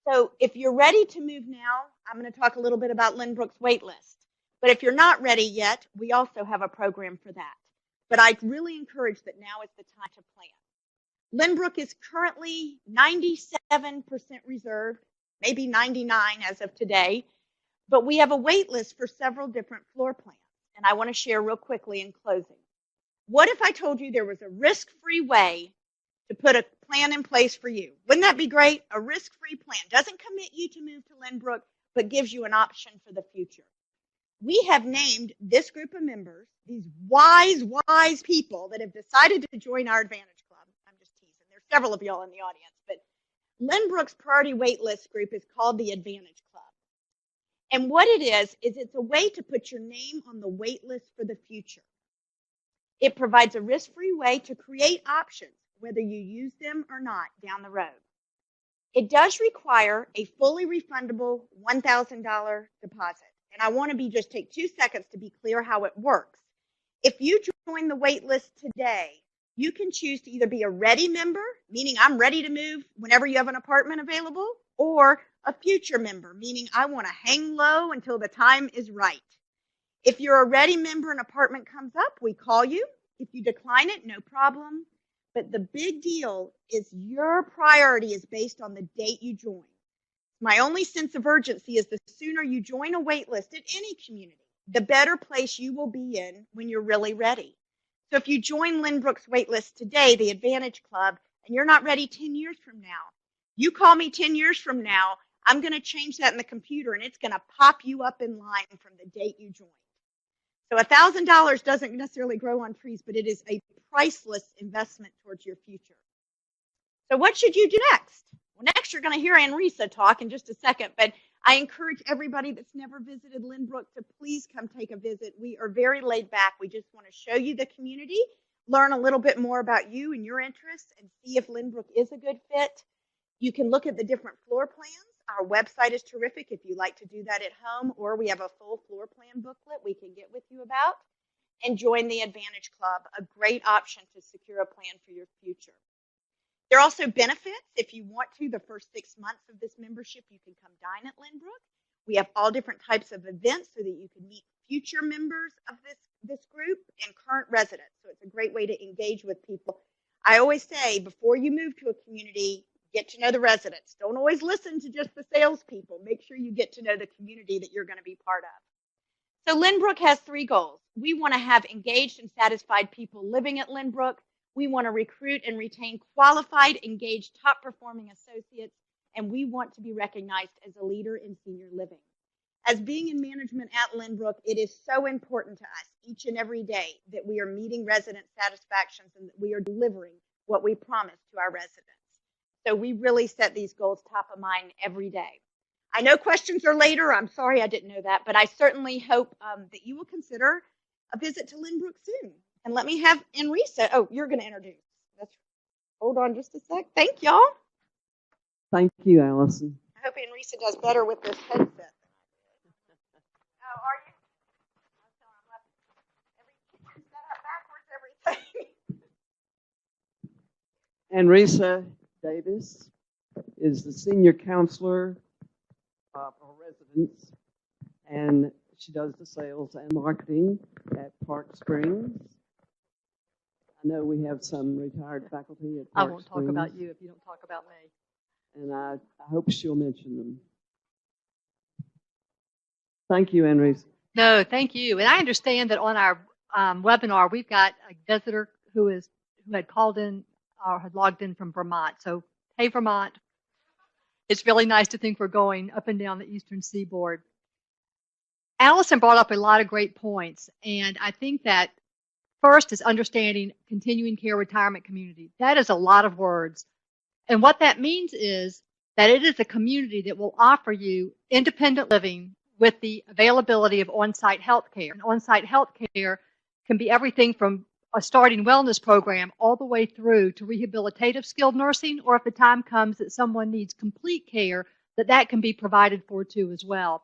Speaker 6: So if you're ready to move now, I'm going to talk a little bit about Lynbrook's wait list. But if you're not ready yet, we also have a program for that. But I really encourage that now is the time to plan. Lynbrook is currently 97% reserved, maybe 99 as of today, but we have a wait list for several different floor plans. And I want to share real quickly in closing. What if I told you there was a risk-free way to put a plan in place for you? Wouldn't that be great? A risk-free plan. Doesn't commit you to move to Lynbrook, but gives you an option for the future. We have named this group of members, these wise people that have decided to join our Advantage Club. I'm just teasing. There's several of y'all in the audience, but Lynbrook's priority wait list group is called the Advantage Club. And what it is it's a way to put your name on the wait list for the future. It provides a risk-free way to create options, whether you use them or not, down the road. It does require a fully refundable $1,000 deposit. And I want to just take 2 seconds to be clear how it works. If you join the wait list today, you can choose to either be a ready member, meaning I'm ready to move whenever you have an apartment available, or a future member, meaning I want to hang low until the time is right. If you're a ready member and an apartment comes up, we call you. If you decline it, no problem. But the big deal is your priority is based on the date you join. My only sense of urgency is the sooner you join a wait list at any community, the better place you will be in when you're really ready. So if you join Lynbrook's wait list today, the Advantage Club, and you're not ready 10 years from now, You call me 10 years from now, I'm going to change that in the computer, and it's going to pop you up in line from the date you joined. So $1,000 doesn't necessarily grow on trees, but it is a priceless investment towards your future. So what should you do next? Well, next you're going to hear Anrisa talk in just a second, but I encourage everybody that's never visited Lynbrook to please come take a visit. We are very laid back. We just want to show you the community, learn a little bit more about you and your interests, and see if Lynbrook is a good fit. You can look at the different floor plans. Our website is terrific if you like to do that at home, or we have a full floor plan booklet we can get with you about. And join the Advantage Club, a great option to secure a plan for your future. There are also benefits. If you want to, the first 6 months of this membership, you can come dine at Lynbrook. We have all different types of events so that you can meet future members of this group and current residents. So it's a great way to engage with people. I always say, before you move to a community, get to know the residents. Don't always listen to just the salespeople. Make sure you get to know the community that you're going to be part of. So Lynbrook has 3 goals. We want to have engaged and satisfied people living at Lynbrook. We want to recruit and retain qualified, engaged, top-performing associates, and we want to be recognized as a leader in senior living. As being in management at Lynbrook, it is so important to us each and every day that we are meeting resident satisfactions and that we are delivering what we promise to our residents. So we really set these goals top of mind every day. I know questions are later. I'm sorry I didn't know that, but I certainly hope that you will consider a visit to Lynbrook soon. And let me have Anrisa. Oh, you're going to introduce. Hold on just a sec. Thank y'all.
Speaker 2: Thank you, Allison.
Speaker 6: I hope Anrisa does better with this headset than I did. Oh, are you? Every kitchen set up backwards, everything.
Speaker 2: Anrisa Davis is the senior counselor for residents, and she does the sales and marketing at Park Springs. I know we have some retired faculty at Park
Speaker 7: I won't
Speaker 2: Springs,
Speaker 7: talk about you if you don't talk about me.
Speaker 2: and I hope she'll mention them. Thank you, Anrisa.
Speaker 7: No, thank you. And I understand that on our webinar, we've got a visitor who had called in or had logged in from Vermont. So, hey, Vermont. It's really nice to think we're going up and down the eastern seaboard. Allison brought up a lot of great points, and I think that first is understanding continuing care retirement community. That is a lot of words. And what that means is that it is a community that will offer you independent living with the availability of on-site health care. And on-site health care can be everything from a starting wellness program all the way through to rehabilitative skilled nursing, or if the time comes that someone needs complete care, that can be provided for too as well.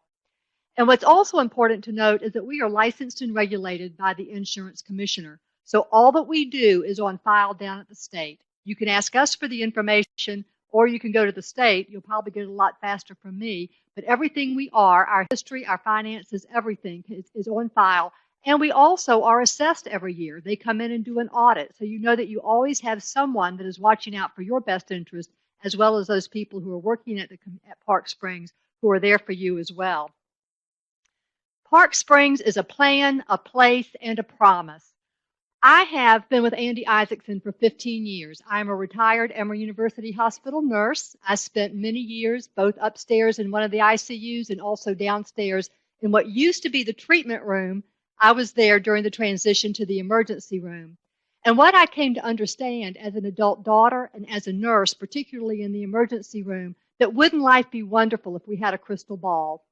Speaker 7: And what's also important to note is that we are licensed and regulated by the insurance commissioner. So all that we do is on file down at the state. You can ask us for the information, or you can go to the state. You'll probably get it a lot faster from me. But everything we are, our history, our finances, everything is on file. And we also are assessed every year. They come in and do an audit. So you know that you always have someone that is watching out for your best interest, as well as those people who are working at Park Springs who are there for you as well. Park Springs is a plan, a place, and a promise. I have been with Andy Isaacson for 15 years. I'm a retired Emory University Hospital nurse. I spent many years both upstairs in one of the ICUs and also downstairs in what used to be the treatment room. I was there during the transition to the emergency room. And what I came to understand as an adult daughter and as a nurse, particularly in the emergency room, that wouldn't life be wonderful if we had a crystal ball?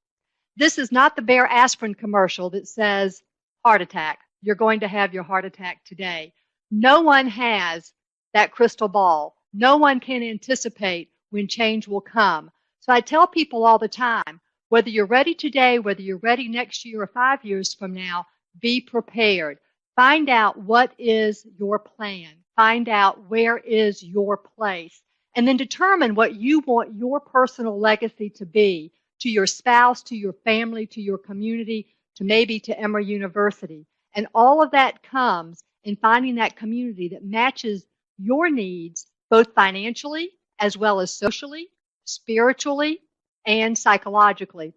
Speaker 7: This is not the Bayer aspirin commercial that says, heart attack, you're going to have your heart attack today. No one has that crystal ball. No one can anticipate when change will come. So I tell people all the time, whether you're ready today, whether you're ready next year or 5 years from now, be prepared. Find out what is your plan. Find out where is your place. And then determine what you want your personal legacy to be to your spouse, to your family, to your community, to maybe to Emory University. And all of that comes in finding that community that matches your needs, both financially as well as socially, spiritually, and psychologically.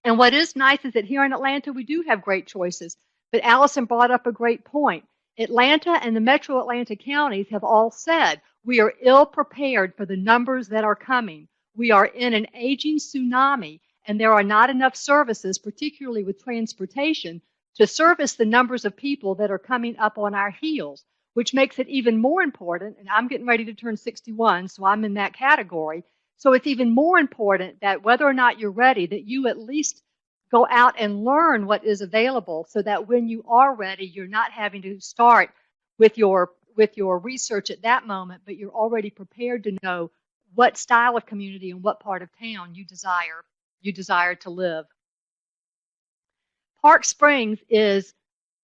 Speaker 7: And what is nice is that here in Atlanta, we do have great choices. But Allison brought up a great point. Atlanta and the metro Atlanta counties have all said, We are ill prepared for the numbers that are coming. We are in an aging tsunami, and there are not enough services, particularly with transportation, to service the numbers of people that are coming up on our heels, which makes it even more important. And I'm getting ready to turn 61, so I'm in that category. So it's even more important that whether or not you're ready, that you at least go out and learn what is available so that when you are ready, you're not having to start with your research at that moment, but you're already prepared to know what style of community and what part of town you desire to live. Park Springs is,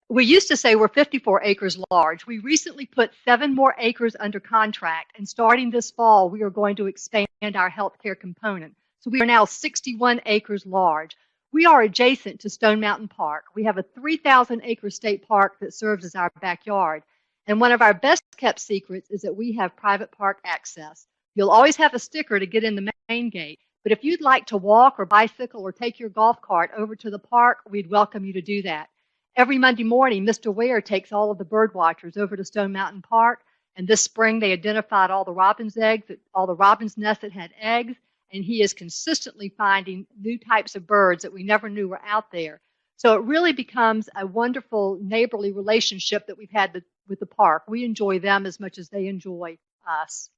Speaker 7: we used to say we're 54 acres large. We recently put 7 more acres under contract, and starting this fall, we are going to expand our healthcare component. So we are now 61 acres large. We are adjacent to Stone Mountain Park. We have a 3,000-acre state park that serves as our backyard. And one of our best kept secrets is that we have private park access. You'll always have a sticker to get in the main gate, but if you'd like to walk or bicycle or take your golf cart over to the park, we'd welcome you to do that. Every Monday morning, Mr. Ware takes all of the bird watchers over to Stone Mountain Park, and this spring they identified all the robin's eggs, all the robin's nests that had eggs, and he is consistently finding new types of birds that we never knew were out there. So it really becomes a wonderful neighborly relationship that we've had with the park. We enjoy them as much as they enjoy us.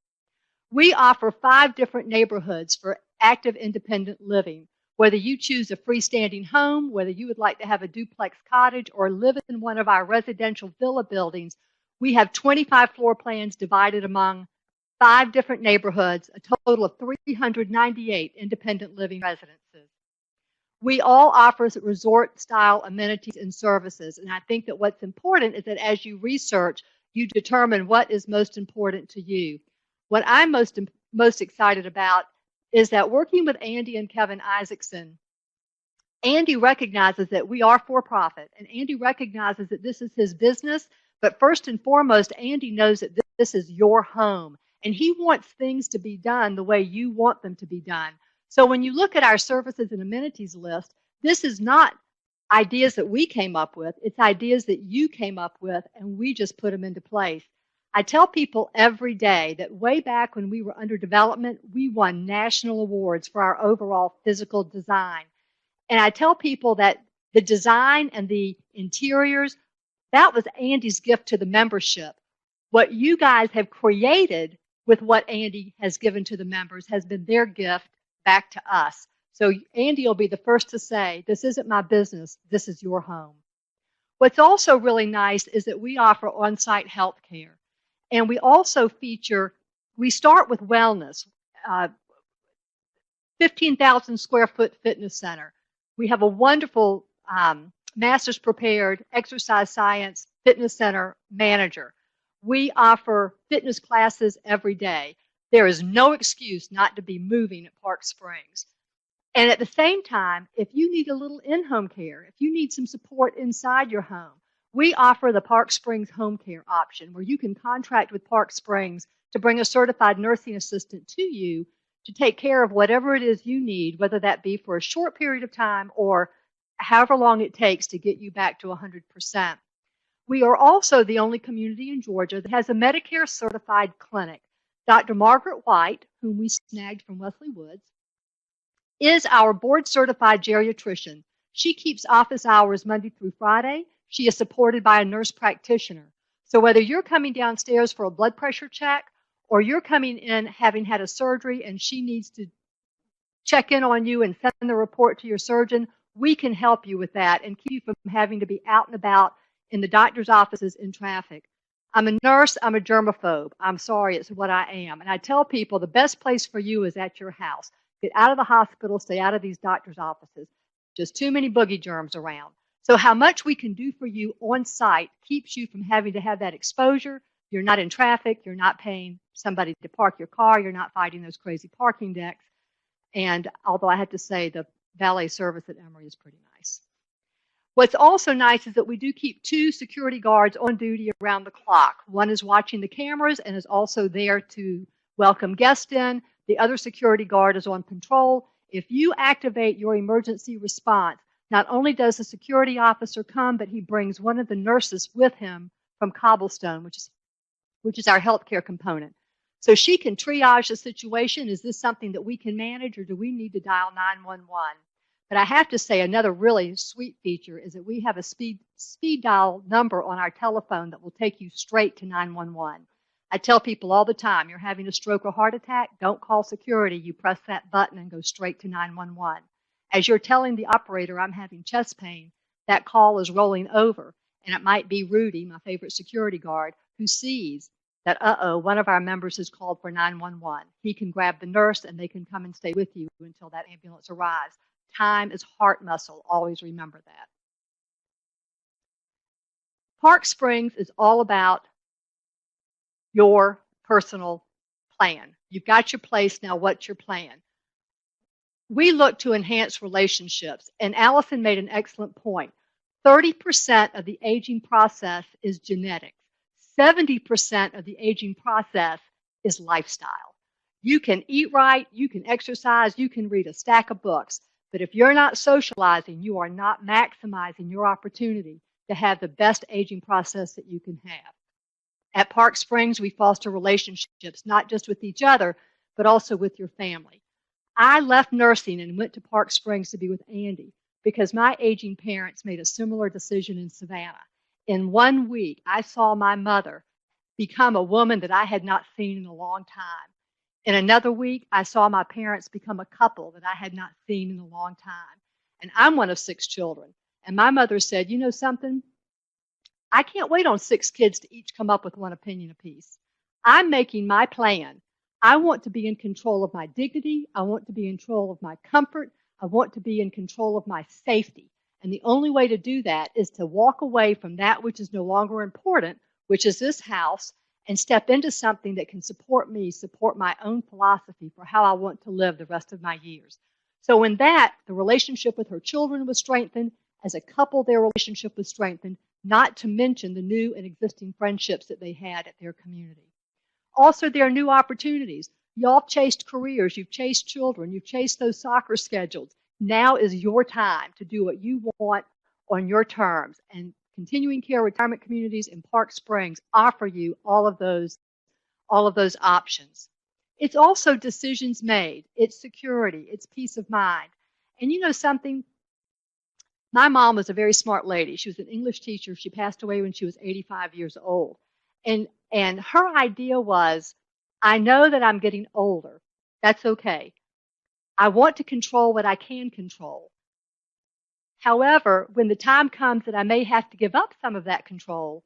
Speaker 7: We offer 5 different neighborhoods for active independent living. Whether you choose a freestanding home, whether you would like to have a duplex cottage or live in one of our residential villa buildings, we have 25 floor plans divided among 5 different neighborhoods, a total of 398 independent living residences. We all offer resort-style amenities and services, and I think that what's important is that as you research, you determine what is most important to you. What I'm most excited about is that working with Andy and Kevin Isaacson, Andy recognizes that we are for-profit, and Andy recognizes that this is his business, but first and foremost, Andy knows that this is your home, and he wants things to be done the way you want them to be done. So when you look at our services and amenities list, this is not ideas that we came up with, it's ideas that you came up with, and we just put them into place. I tell people every day that way back when we were under development, we won national awards for our overall physical design. And I tell people that the design and the interiors, that was Andy's gift to the membership. What you guys have created with what Andy has given to the members has been their gift back to us. So Andy will be the first to say, this isn't my business, this is your home. What's also really nice is that we offer on-site health care. And we also feature, we start with wellness, 15,000 square foot fitness center. We have a wonderful master's prepared exercise science fitness center manager. We offer fitness classes every day. There is no excuse not to be moving at Park Springs. And at the same time, if you need a little in-home care, if you need some support inside your home, we offer the Park Springs home care option where you can contract with Park Springs to bring a certified nursing assistant to you to take care of whatever it is you need, whether that be for a short period of time or however long it takes to get you back to 100%. We are also the only community in Georgia that has a Medicare certified clinic. Dr. Margaret White, whom we snagged from Wesley Woods, is our board certified geriatrician. She keeps office hours Monday through Friday. She is supported by a nurse practitioner. So whether you're coming downstairs for a blood pressure check or you're coming in having had a surgery and she needs to check in on you and send the report to your surgeon, we can help you with that and keep you from having to be out and about in the doctor's offices in traffic. I'm a nurse, I'm a germaphobe. I'm sorry, it's what I am. And I tell people the best place for you is at your house. Get out of the hospital, stay out of these doctor's offices. Just too many boogie germs around. So how much we can do for you on site keeps you from having to have that exposure. You're not in traffic. You're not paying somebody to park your car. You're not fighting those crazy parking decks. And although I have to say the valet service at Emory is pretty nice. What's also nice is that we do keep 2 security guards on duty around the clock. One is watching the cameras and is also there to welcome guests in. The other security guard is on patrol. If you activate your emergency response, not only does the security officer come, but he brings one of the nurses with him from Cobblestone, which is our healthcare component. So she can triage the situation. Is this something that we can manage, or do we need to dial 911? But I have to say, another really sweet feature is that we have a speed dial number on our telephone that will take you straight to 911. I tell people all the time, you're having a stroke or heart attack, don't call security. You press that button and go straight to 911. As you're telling the operator I'm having chest pain, that call is rolling over, and it might be Rudy, my favorite security guard, who sees that, one of our members has called for 911. He can grab the nurse and they can come and stay with you until that ambulance arrives. Time is heart muscle. Always remember that. Park Springs is all about your personal plan. You've got your place, now what's your plan? We look to enhance relationships, and Allison made an excellent point. 30% of the aging process is genetics. 70% of the aging process is lifestyle. You can eat right, you can exercise, you can read a stack of books, but if you're not socializing, you are not maximizing your opportunity to have the best aging process that you can have. At Park Springs, we foster relationships, not just with each other, but also with your family. I left nursing and went to Park Springs to be with Andy because my aging parents made a similar decision in Savannah. In 1 week, I saw my mother become a woman that I had not seen in a long time. In another week, I saw my parents become a couple that I had not seen in a long time. And I'm one of 6 children. And my mother said, you know something? I can't wait on 6 kids to each come up with one opinion apiece. I'm making my plan. I want to be in control of my dignity. I want to be in control of my comfort. I want to be in control of my safety. And the only way to do that is to walk away from that which is no longer important, which is this house, and step into something that can support me, support my own philosophy for how I want to live the rest of my years. So in that, the relationship with her children was strengthened. As a couple, their relationship was strengthened, not to mention the new and existing friendships that they had at their community. Also, there are new opportunities. Y'all chased careers, you've chased children, you've chased those soccer schedules. Now is your time to do what you want on your terms. And continuing care retirement communities in Park Springs offer you all of those options. It's also decisions made. It's security. It's peace of mind. And you know something? My mom was a very smart lady. She was an English teacher. She passed away when she was 85 years old. And her idea was, I know that I'm getting older. That's okay. I want to control what I can control. However, when the time comes that I may have to give up some of that control,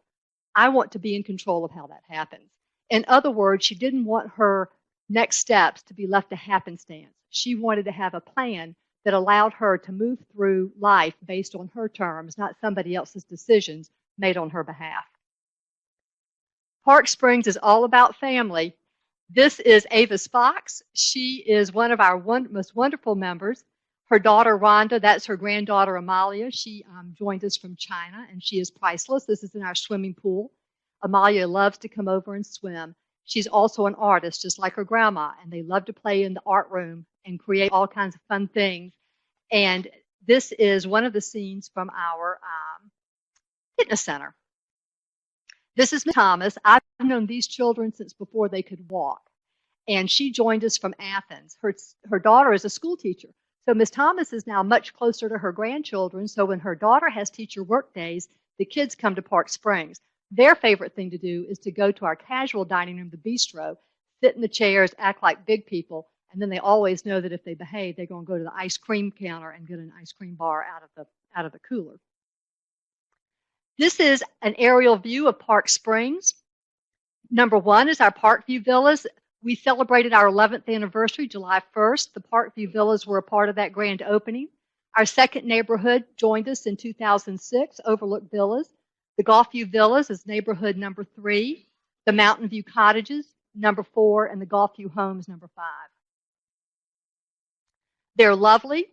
Speaker 7: I want to be in control of how that happens. In other words, she didn't want her next steps to be left to happenstance. She wanted to have a plan that allowed her to move through life based on her terms, not somebody else's decisions made on her behalf. Park Springs is all about family. This is Avis Fox. She is one of our most wonderful members. Her daughter, Rhonda, that's her granddaughter, Amalia. She joined us from China, and she is priceless. This is in our swimming pool. Amalia loves to come over and swim. She's also an artist, just like her grandma, and they love to play in the art room and create all kinds of fun things. And this is one of the scenes from our fitness center. This is Miss Thomas. I've known these children since before they could walk, and she joined us from Athens. Her daughter is a school teacher, so Miss Thomas is now much closer to her grandchildren, so when her daughter has teacher work days, the kids come to Park Springs. Their favorite thing to do is to go to our casual dining room, the bistro, sit in the chairs, act like big people, and then they always know that if they behave, they're going to go to the ice cream counter and get an ice cream bar out of the cooler. This is an aerial view of Park Springs. Number 1 is our Parkview Villas. We celebrated our 11th anniversary, July 1st. The Parkview Villas were a part of that grand opening. Our second neighborhood joined us in 2006, Overlook Villas. The Gulfview Villas is neighborhood number 3. The Mountain View Cottages, number 4, and the Gulfview Homes, number 5. They're lovely.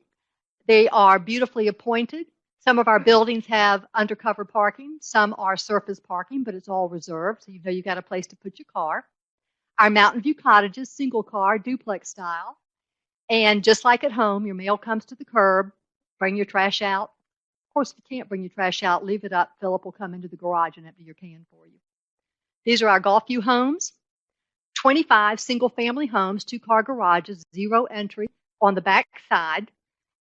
Speaker 7: They are beautifully appointed. Some of our buildings have undercover parking. Some are surface parking, but it's all reserved, so you know you've got a place to put your car. Our Mountain View Cottages, single car, duplex style. And just like at home, your mail comes to the curb, bring your trash out. Of course, if you can't bring your trash out, leave it up. Philip will come into the garage and empty your can for you. These are our Gulfview homes. 25 single-family homes, 2-car garages, 0 entry on the back side.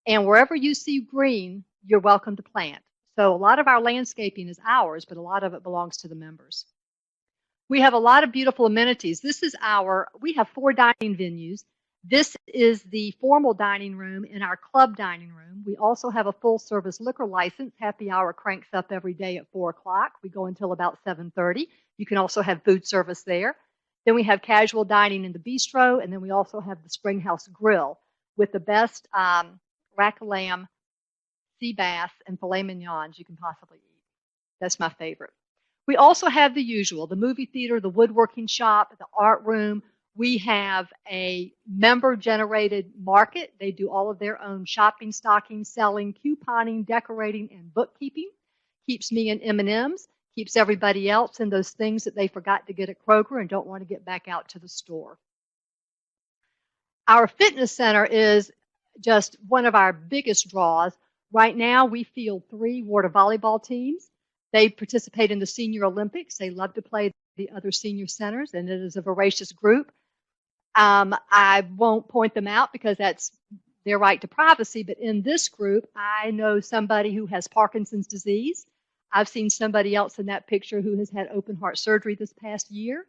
Speaker 7: And wherever you see green, you're welcome to plant. So a lot of our landscaping is ours, but a lot of it belongs to the members. We have a lot of beautiful amenities. We have 4 dining venues. This is the formal dining room in our club dining room. We also have a full-service liquor license. Happy hour cranks up every day at 4 o'clock. We go until about 7:30. You can also have food service there. Then we have casual dining in the bistro, and then we also have the Springhouse Grill with the best rack of lamb, sea bass, and filet mignons you can possibly eat. That's my favorite. We also have the usual, the movie theater, the woodworking shop, the art room. We have a member-generated market. They do all of their own shopping, stocking, selling, couponing, decorating, and bookkeeping. Keeps me in M&Ms, keeps everybody else in those things that they forgot to get at Kroger and don't want to get back out to the store. Our fitness center is just one of our biggest draws. Right now, we field 3 water volleyball teams. They participate in the Senior Olympics. They love to play the other senior centers, and it is a voracious group. I won't point them out because that's their right to privacy, but in this group, I know somebody who has Parkinson's disease. I've seen somebody else in that picture who has had open heart surgery this past year.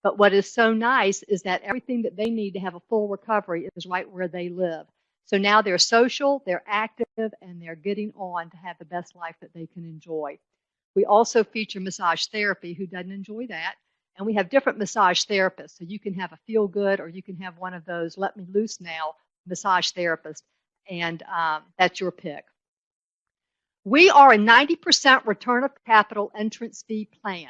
Speaker 7: But what is so nice is that everything that they need to have a full recovery is right where they live. So now they're social, they're active, and they're getting on to have the best life that they can enjoy. We also feature massage therapy. Who doesn't enjoy that? And we have different massage therapists. So you can have a feel good, or you can have one of those let me loose now massage therapists, and that's your pick. We are a 90% return of capital entrance fee plan.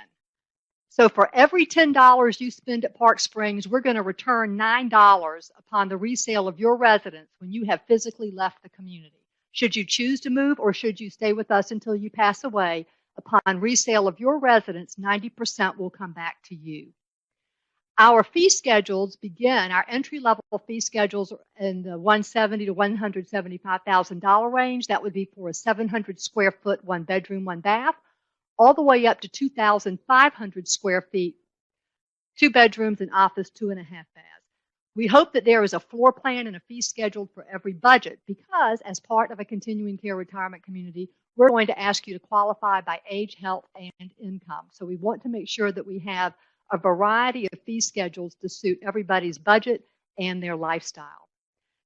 Speaker 7: So for every $10 you spend at Park Springs, we're going to return $9 upon the resale of your residence when you have physically left the community. Should you choose to move, or should you stay with us until you pass away, upon resale of your residence, 90% will come back to you. Our fee schedules begin, our entry-level fee schedules in the $170,000 to $175,000 range. That would be for a 700 square foot, 1 bedroom, 1 bath, all the way up to 2,500 square feet, 2 bedrooms, an office, 2.5 baths. We hope that there is a floor plan and a fee schedule for every budget, because as part of a continuing care retirement community, we're going to ask you to qualify by age, health, and income. So we want to make sure that we have a variety of fee schedules to suit everybody's budget and their lifestyle.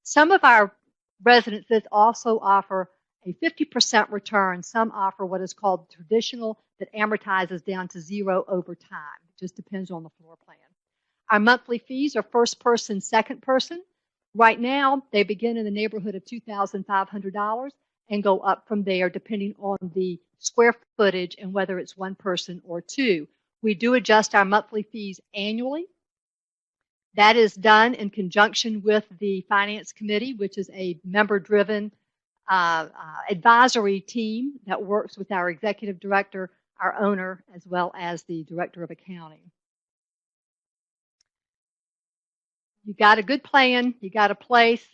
Speaker 7: Some of our residences also offer a 50% return. Some offer what is called traditional, that amortizes down to 0 over time. It just depends on the floor plan. Our monthly fees are first person, second person. Right now, they begin in the neighborhood of $2,500 and go up from there depending on the square footage and whether it's 1 person or 2. We do adjust our monthly fees annually. That is done in conjunction with the Finance Committee, which is a member-driven advisory team that works with our executive director, our owner, as well as the director of accounting. You got a good plan, you got a place.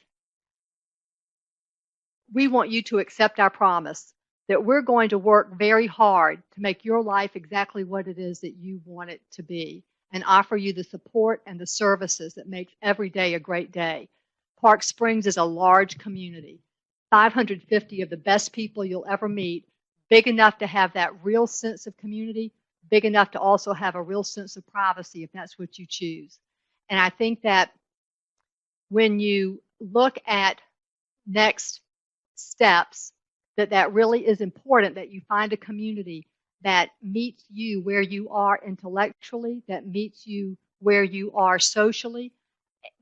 Speaker 7: We want you to accept our promise that we're going to work very hard to make your life exactly what it is that you want it to be, and offer you the support and the services that makes every day a great day. Park Springs is a large community, 550 of the best people you'll ever meet, big enough to have that real sense of community, big enough to also have a real sense of privacy if that's what you choose. And I think that when you look at next steps, that really is important, that you find a community that meets you where you are intellectually, that meets you where you are socially,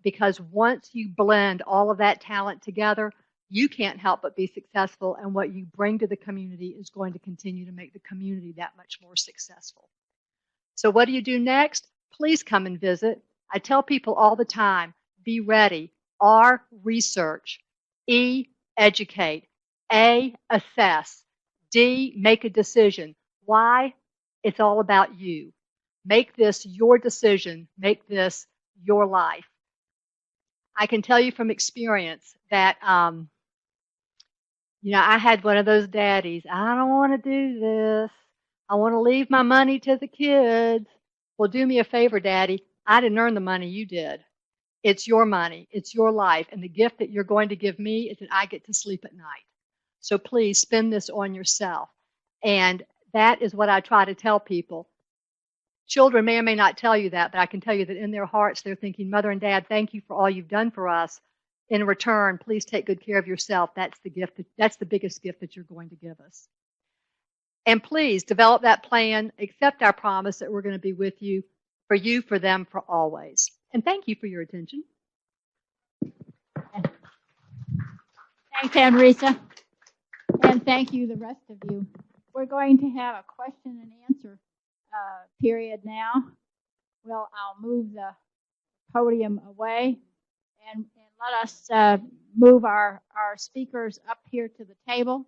Speaker 7: because once you blend all of that talent together, you can't help but be successful, and what you bring to the community is going to continue to make the community that much more successful. So what do you do next? Please come and visit. I tell people all the time, be ready. R, research. E, educate. A, assess. D, make a decision. Why? It's all about you. Make this your decision. Make this your life. I can tell you from experience that, I had one of those daddies. I don't want to do this. I want to leave my money to the kids. Well, do me a favor, Daddy. I didn't earn the money, you did. It's your money, it's your life, and the gift that you're going to give me is that I get to sleep at night. So please spend this on yourself. And that is what I try to tell people. Children may or may not tell you that, but I can tell you that in their hearts they're thinking, Mother and Dad, thank you for all you've done for us. In return, please take good care of yourself. That's the gift. That's the biggest gift that you're going to give us. And please develop that plan. Accept our promise that we're going to be with you, for them, for always. And thank you for your attention.
Speaker 1: Thanks, Annalisa. And thank you, the rest of you. We're going to have a question and answer period now. Well, I'll move the podium away and let us move our speakers up here to the table.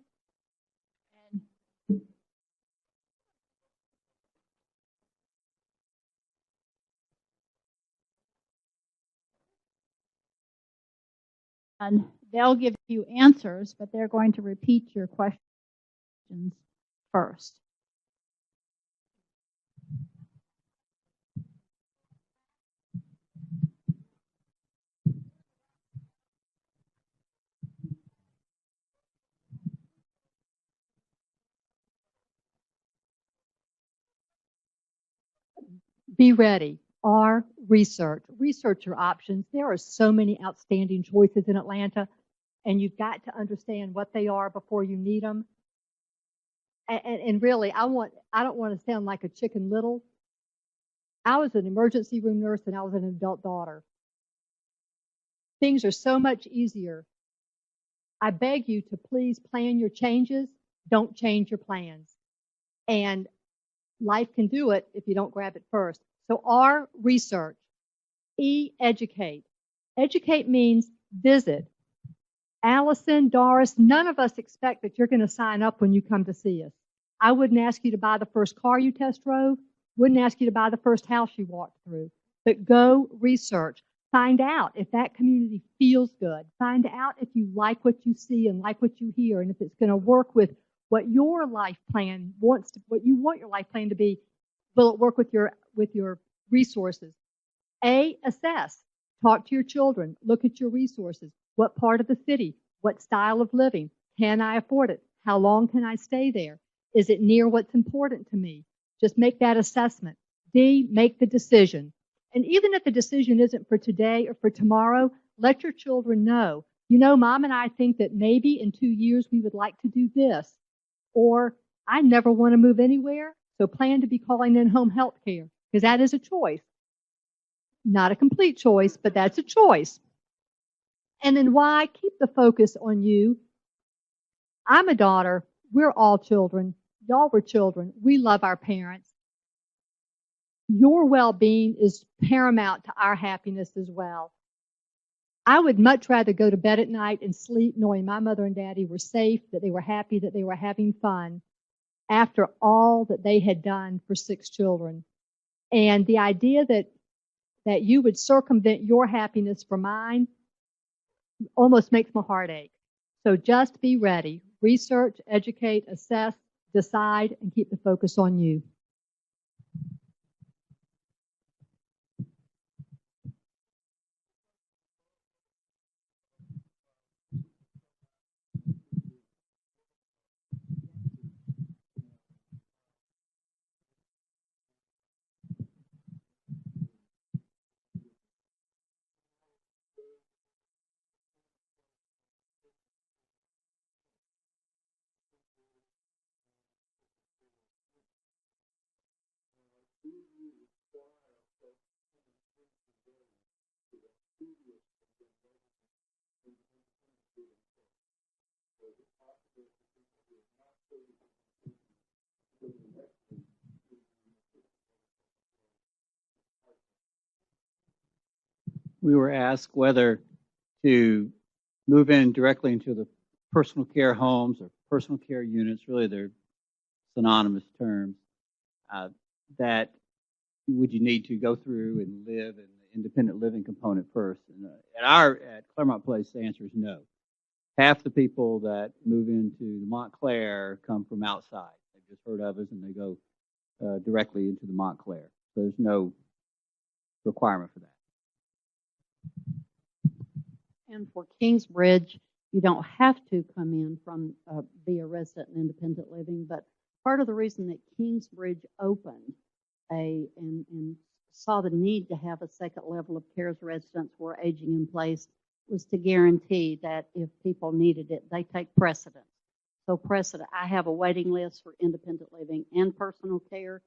Speaker 1: And they'll give you answers, but they're going to repeat your questions first.
Speaker 7: Be ready. Research your options. There are so many outstanding choices in Atlanta, and you've got to understand what they are before you need them. And really, I don't want to sound like a Chicken Little. I was an emergency room nurse and I was an adult daughter. Things are so much easier. I beg you to please plan your changes. Don't change your plans. And life can do it if you don't grab it first. So research. Educate. Educate means visit. Allison, Doris, none of us expect that you're going to sign up when you come to see us. I wouldn't ask you to buy the first car you test drove. Wouldn't ask you to buy the first house you walked through. But go research. Find out if that community feels good. Find out if you like what you see and like what you hear, and if it's going to work with what your life plan wants to, what you want your life plan to be. Will it work with your resources? Assess. Talk to your children. Look at your resources. What part of the city? What style of living? Can I afford it? How long can I stay there? Is it near what's important to me? Just make that assessment. D, make the decision. And even if the decision isn't for today or for tomorrow, let your children know. You know, Mom and I think that maybe in 2 years we would like to do this. Or I never want to move anywhere, so plan to be calling in home health care, because that is a choice. Not a complete choice, but that's a choice. And then why? Keep the focus on you. I'm a daughter. We're all children. Y'all were children. We love our parents. Your well-being is paramount to our happiness as well. I would much rather go to bed at night and sleep knowing my mother and daddy were safe, that they were happy, that they were having fun after all that they had done for 6 children. And the idea that you would circumvent your happiness for mine almost makes my heart ache. So just be ready. Research, educate, assess, decide, and keep the focus on you.
Speaker 3: We were asked whether to move in directly into the personal care homes or personal care units, really they're synonymous terms, that would you need to go through and live in the independent living component first? And at Claremont Place, the answer is no. Half the people that move into the Montclair come from outside. They've just heard of us and they go directly into the Montclair. So there's no requirement for that.
Speaker 4: And for Kingsbridge, you don't have to come in from, be a resident in independent living, but part of the reason that Kingsbridge opened and saw the need to have a second level of care as residents were aging in place was to guarantee that if people needed it, they take precedence. So precedent, I have a waiting list for independent living and personal care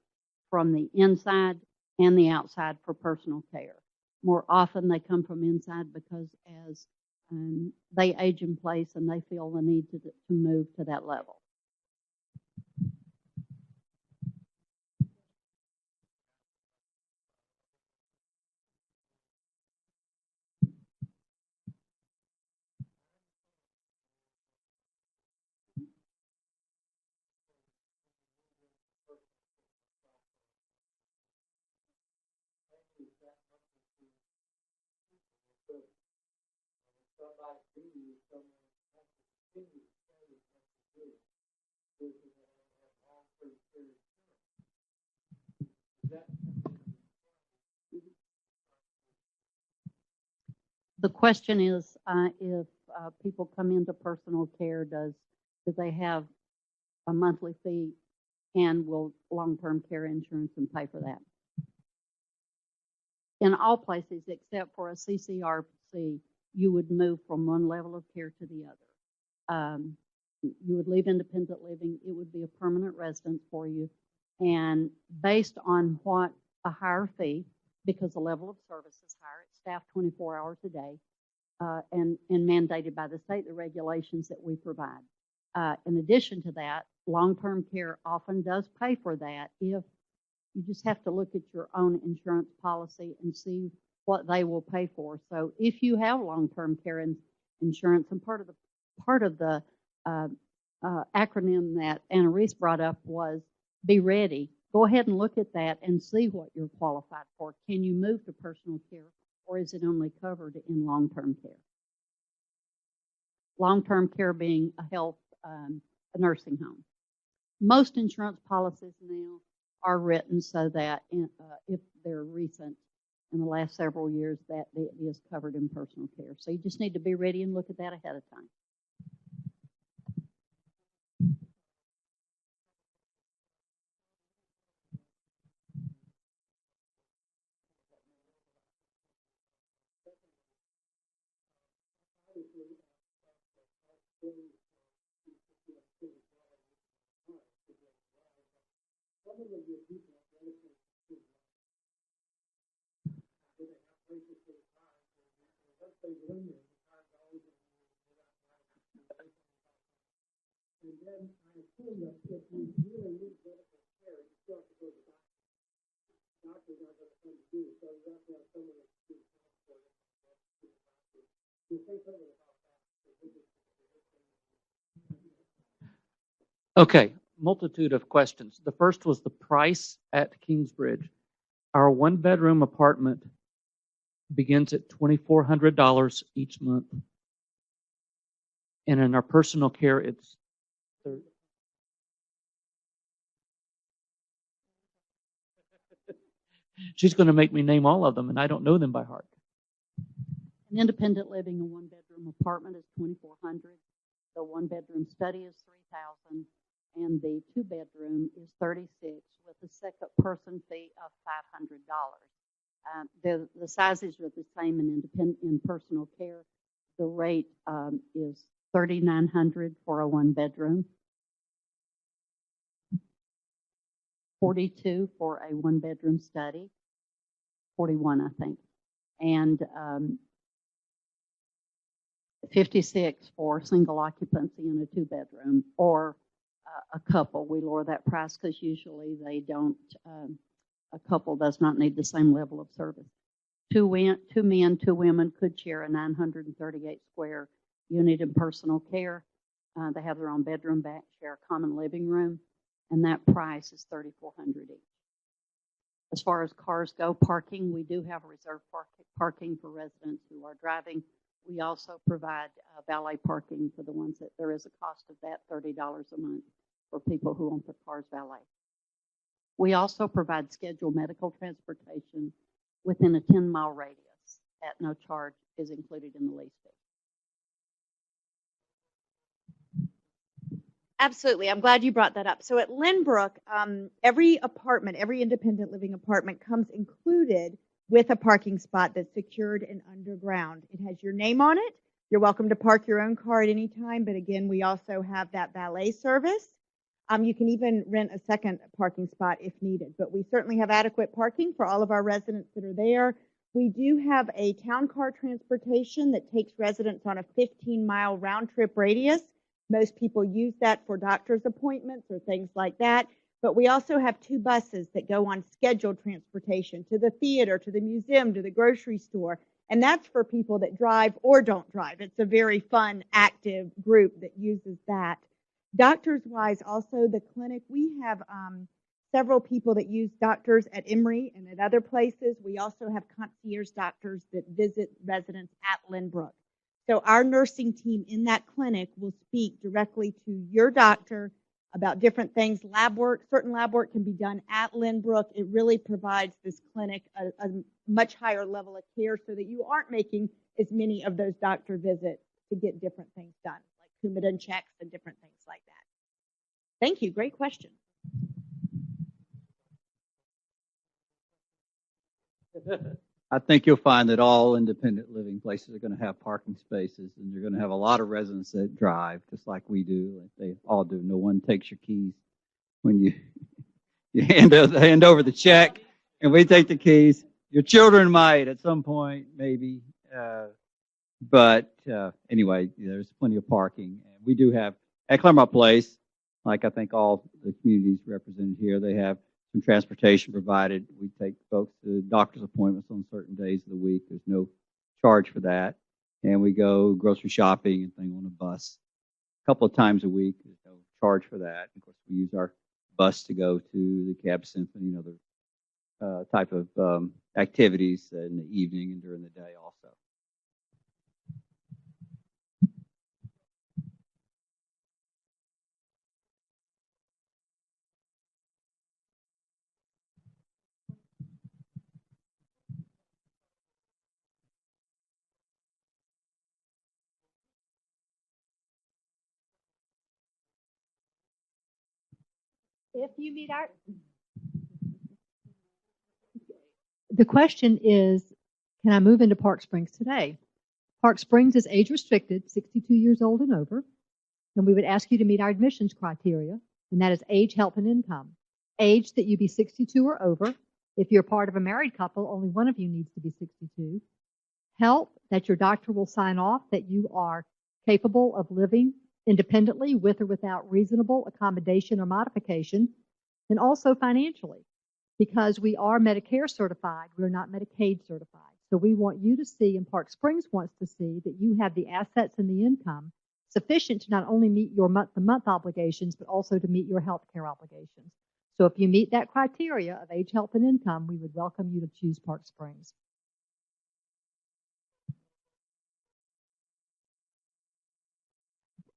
Speaker 4: from the inside and the outside for personal care. More often they come from inside because as they age in place and they feel the need to move to that level. The question is, if people come into personal care, do they have a monthly fee, and will long-term care insurance and pay for that? In all places except for a CCRC, you would move from one level of care to the other. You would leave independent living, it would be a permanent residence for you, and based on what a higher fee, because the level of service is higher, it's staffed 24 hours a day, and mandated by the state, the regulations that we provide. In addition to that, long-term care often does pay for that if you just have to look at your own insurance policy and see what they will pay for. So if you have long-term care insurance, and part of the acronym that Anna Reese brought up was be ready. Go ahead and look at that and see what you're qualified for. Can you move to personal care, or is it only covered in long-term care? Long-term care being a nursing home. Most insurance policies now are written so that if they're recent in the last several years, that it is covered in personal care. So you just need to be ready and look at that ahead of time.
Speaker 5: Okay, multitude of questions. The first was the price at Kingsbridge. Our one-bedroom apartment begins at $2,400 each month. And in our personal care, it's she's going to make me name all of them, and I don't know them by heart.
Speaker 4: An independent living, a one-bedroom apartment is $2,400. The one-bedroom study is $3,000, and the two-bedroom is $36,000 with a second person fee of $500. The sizes are the same in personal care. The rate is $3,900 for a one-bedroom, $42,000 for a one-bedroom study, $41,000 I think, and $56,000 for single occupancy in a two-bedroom or a couple. We lower that price because usually they don't. A couple does not need the same level of service. Two men, two women could share a 938 square unit in personal care. They have their own bedroom back, share a common living room, and that price is $3,400 each. As far as cars go, parking, we do have reserved parking for residents who are driving. We also provide valet parking for the ones that there is a cost of that, $30 a month for people who want their cars valet. We also provide scheduled medical transportation within a 10-mile radius at no charge is included in the lease fee.
Speaker 6: Absolutely. I'm glad you brought that up. So at Lynbrook, every apartment, every independent living apartment comes included with a parking spot that's secured and underground. It has your name on it. You're welcome to park your own car at any time. But again, we also have that valet service. You can even rent a second parking spot if needed. But we certainly have adequate parking for all of our residents that are there. We do have a town car transportation that takes residents on a 15-mile round trip radius. Most people use that for doctor's appointments or things like that. But we also have 2 buses that go on scheduled transportation to the theater, to the museum, to the grocery store. And that's for people that drive or don't drive. It's a very fun, active group that uses that. Doctors-wise, also the clinic, we have several people that use doctors at Emory and at other places. We also have concierge doctors that visit residents at Lynbrook. So our nursing team in that clinic will speak directly to your doctor about different things. Lab work, certain lab work can be done at Lynbrook. It really provides this clinic a much higher level of care so that you aren't making as many of those doctor visits to get different things done, like Coumadin checks and different things like that. Thank you. Great question.
Speaker 3: I think you'll find that all independent living places are going to have parking spaces, and you're going to have a lot of residents that drive, just like we do, like they all do. No one takes your keys when you hand over the check, and we take the keys. Your children might at some point, maybe, but anyway, there's plenty of parking. And we do have at Claremont Place, like I think all the communities represented here, they have some transportation provided. We take folks to doctor's appointments on certain days of the week. There's no charge for that. And we go grocery shopping and things on a bus a couple of times a week. There's no charge for that. Of course, we use our bus to go to the Cab Symphony and other type of activities in the evening and during the day also.
Speaker 7: If you meet our, the question is, can I move into Park Springs today? Park Springs is age restricted, 62 years old and over, and we would ask you to meet our admissions criteria, and that is age, health, and income. Age that you be 62 or over. If you're part of a married couple, only one of you needs to be 62. Health, that your doctor will sign off that you are capable of living independently with or without reasonable accommodation or modification, and also financially, because we are Medicare certified, we're not Medicaid certified. So we want you to see, and Park Springs wants to see, that you have the assets and the income sufficient to not only meet your month-to-month obligations, but also to meet your health care obligations. So if you meet that criteria of age, health, and income, we would welcome you to choose Park Springs.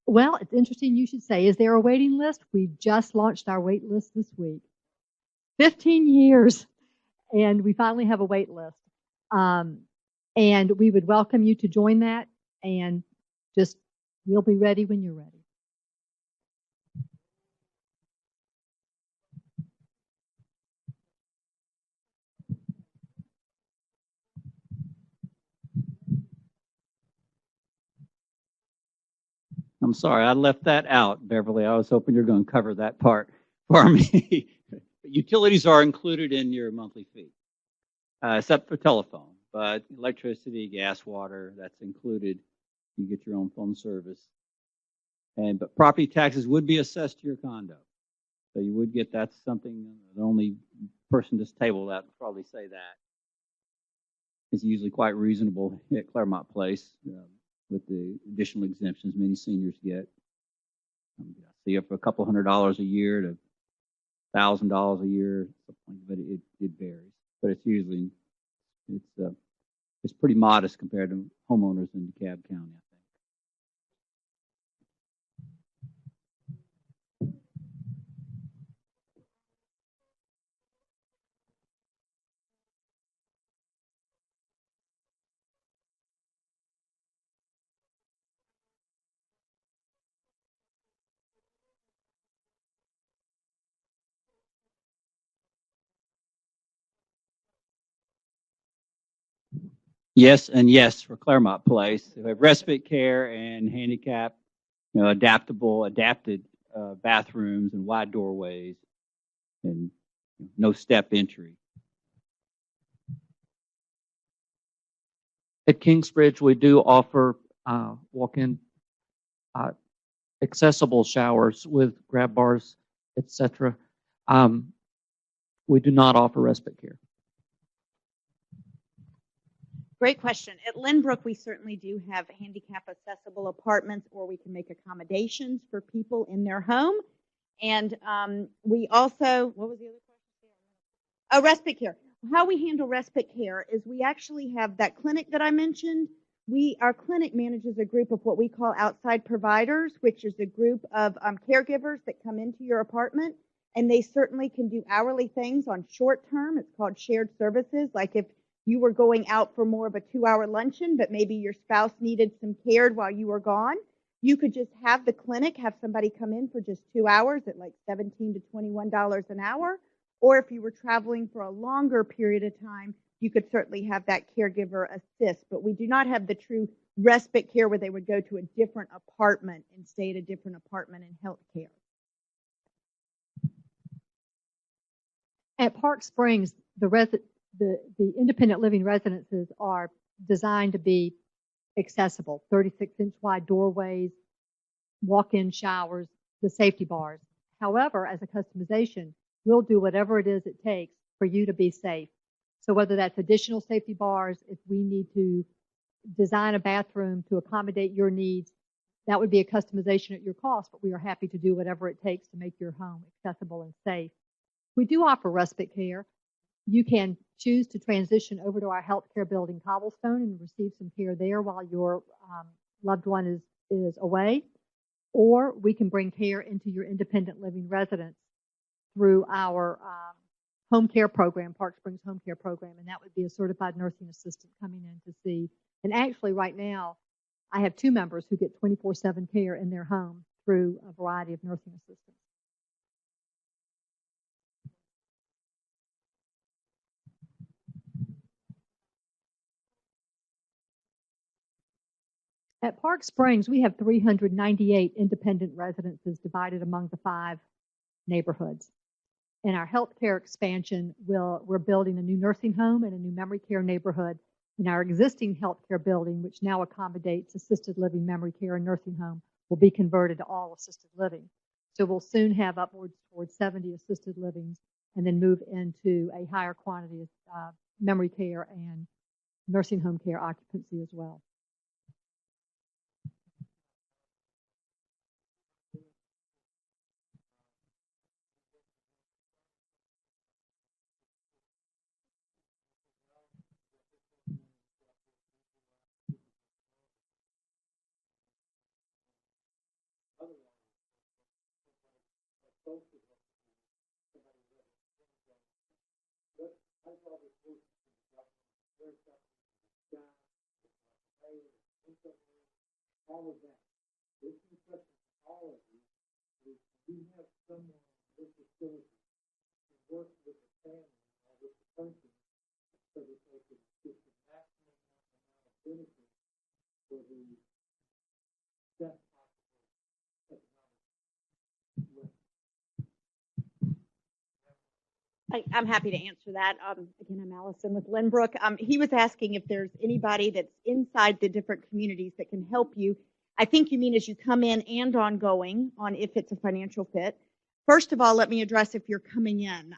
Speaker 7: Well, it's interesting you should say, is there a waiting list? We just launched our wait list this week. 15 years, and we finally have a wait list. And we would welcome you to join that, and just, we'll be ready when you're ready.
Speaker 3: I'm sorry, I left that out, Beverly. I was hoping you're going to cover that part for me. Utilities are included in your monthly fee, except for telephone. But electricity, gas, water, that's included. You get your own phone service. But property taxes would be assessed to your condo. So you would get, that's something, the only person this table that would probably say that. It's usually quite reasonable at Claremont Place. With the additional exemptions many seniors get. See, up for a couple $100 a year to $1,000 a year, but it varies. But it's usually it's pretty modest compared to homeowners in DeKalb County. Yes, and yes for Claremont Place. We have respite care and handicap, adapted bathrooms and wide doorways and no step entry.
Speaker 5: At Kingsbridge, we do offer walk-in accessible showers with grab bars, etc. We do not offer respite care.
Speaker 6: Great question. At Lynbrook, we certainly do have handicap accessible apartments, or we can make accommodations for people in their home. And we also, what was the other question? Oh, respite care. How we handle respite care is we actually have that clinic that I mentioned. Our clinic manages a group of what we call outside providers, which is a group of caregivers that come into your apartment, and they certainly can do hourly things on short term. It's called shared services. Like if you were going out for more of a 2-hour luncheon, but maybe your spouse needed some care while you were gone, you could just have the clinic, have somebody come in for just 2 hours at like $17 to $21 an hour. Or if you were traveling for a longer period of time, you could certainly have that caregiver assist. But we do not have the true respite care where they would go to a different apartment and stay at a different apartment in health care.
Speaker 7: At Park Springs, the independent living residences are designed to be accessible, 36-inch wide doorways, walk-in showers, the safety bars. However, as a customization, we'll do whatever it is it takes for you to be safe. So whether that's additional safety bars, if we need to design a bathroom to accommodate your needs, that would be a customization at your cost, but we are happy to do whatever it takes to make your home accessible and safe. We do offer respite care. You can choose to transition over to our healthcare building, Cobblestone, and receive some care there while your loved one is away. Or we can bring care into your independent living residence through our home care program, Park Springs Home Care Program, and that would be a certified nursing assistant coming in to see. And actually right now, I have 2 members who get 24/7 care in their home through a variety of nursing assistants. At Park Springs, we have 398 independent residences divided among the 5 neighborhoods. In our healthcare expansion, we're building a new nursing home and a new memory care neighborhood. In our existing healthcare building, which now accommodates assisted living, memory care, and nursing home, will be converted to all assisted living. So we'll soon have upwards towards 70 assisted livings and then move into a higher quantity of memory care and nursing home care occupancy as well.
Speaker 8: All of that. This is a question for all of you. Is you have someone in this facility to work with the family or with the person so that they can get the maximum amount of benefit for the best possible economic.
Speaker 6: I'm happy to answer that. Again, I'm Allison with Lynbrook. He was asking if there's anybody that's inside the different communities that can help you. I think you mean as you come in and ongoing on if it's a financial fit. First of all, let me address if you're coming in.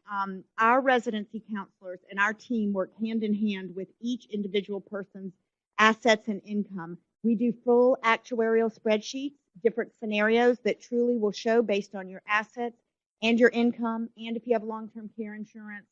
Speaker 6: Our residency counselors and our team work hand in hand with each individual person's assets and income. We do full actuarial spreadsheets, different scenarios that truly will show based on your assets and your income, and if you have long-term care insurance,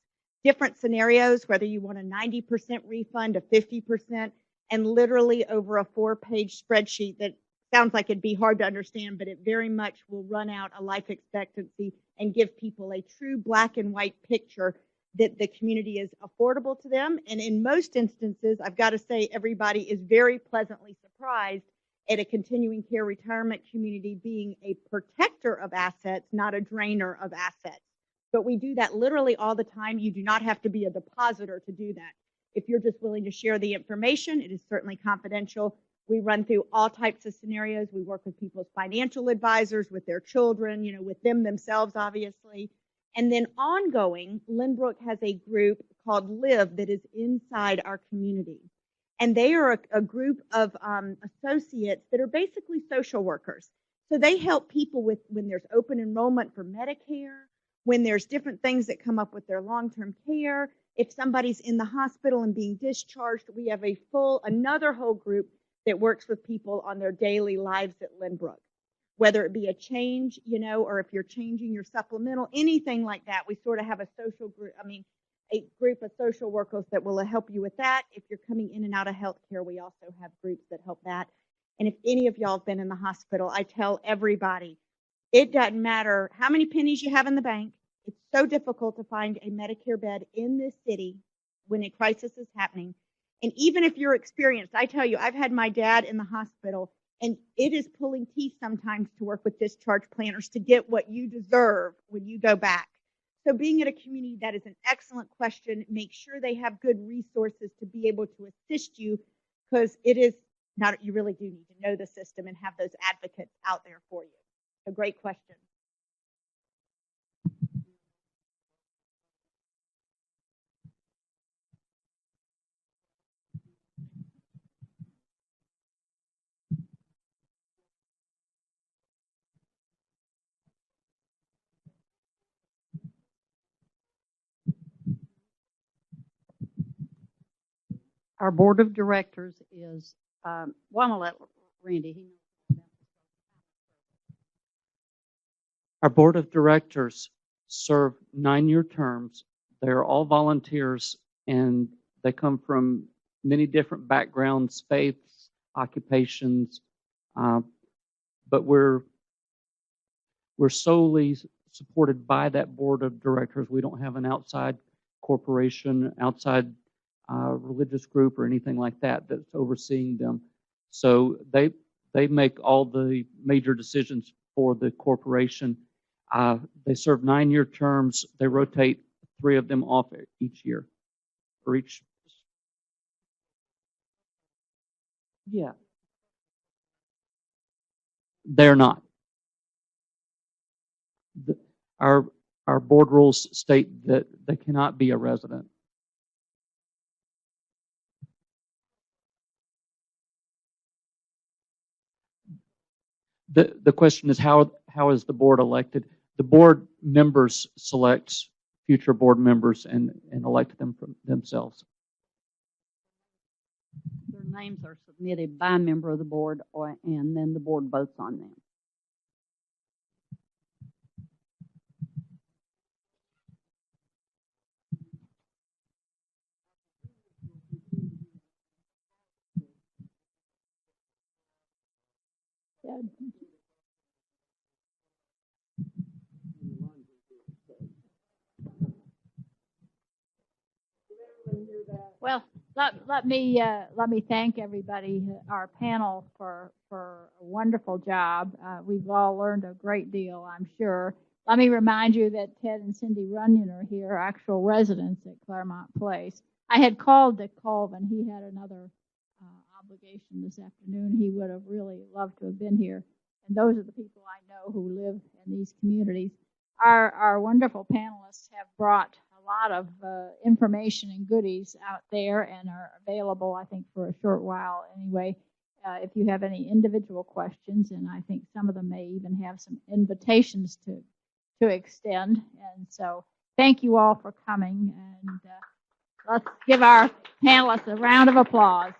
Speaker 6: different scenarios, whether you want a 90% refund, a 50%, and literally over a 4-page spreadsheet that sounds like it'd be hard to understand, but it very much will run out a life expectancy and give people a true black and white picture that the community is affordable to them. And in most instances, I've got to say, everybody is very pleasantly surprised at a continuing care retirement community being a protector of assets, not a drainer of assets. But we do that literally all the time. You do not have to be a depositor to do that. If you're just willing to share the information, it is certainly confidential. We run through all types of scenarios. We work with people's financial advisors, with their children, with them themselves, obviously. And then ongoing, Lynbrook has a group called Live that is inside our community. And they are a group of associates that are basically social workers. So they help people with when there's open enrollment for Medicare, when there's different things that come up with their long-term care. If somebody's in the hospital and being discharged, we have another whole group that works with people on their daily lives at Lynbrook. Whether it be a change, or if you're changing your supplemental, anything like that, we sort of have a group of social workers that will help you with that. If you're coming in and out of healthcare, we also have groups that help that. And if any of y'all have been in the hospital, I tell everybody, it doesn't matter how many pennies you have in the bank. It's so difficult to find a Medicare bed in this city when a crisis is happening. And even if you're experienced, I tell you, I've had my dad in the hospital, and it is pulling teeth sometimes to work with discharge planners to get what you deserve when you go back. So being at a community, that is an excellent question. Make sure they have good resources to be able to assist you, because you really do need to know the system and have those advocates out there for you. A great question.
Speaker 4: Our board of directors is, I'm going to let Randy, he knows about this.
Speaker 5: Our board of directors serve 9-year terms. They're all volunteers, and they come from many different backgrounds, faiths, occupations, but we're solely supported by that board of directors. We don't have an outside corporation, outside religious group or anything like that that's overseeing them. So they make all the major decisions for the corporation. They serve 9-year terms. They rotate 3 of them off each year, or each. Yeah. They're not. Our board rules state that they cannot be a resident. The question is, how is the board elected? The board members select future board members and elect them from themselves.
Speaker 4: Their names are submitted by a member of the board, and then the board votes on them.
Speaker 1: Yeah. Well, let me thank everybody, our panel, for a wonderful job. We've all learned a great deal, I'm sure. Let me remind you that Ted and Cindy Runyon are here, actual residents at Claremont Place. I had called Dick Colvin. He had another obligation this afternoon. He would have really loved to have been here. And those are the people I know who live in these communities. Our wonderful panelists have brought a lot of information and goodies out there and are available, I think, for a short while anyway. If you have any individual questions, and I think some of them may even have some invitations to extend. And so thank you all for coming, and let's give our panelists a round of applause.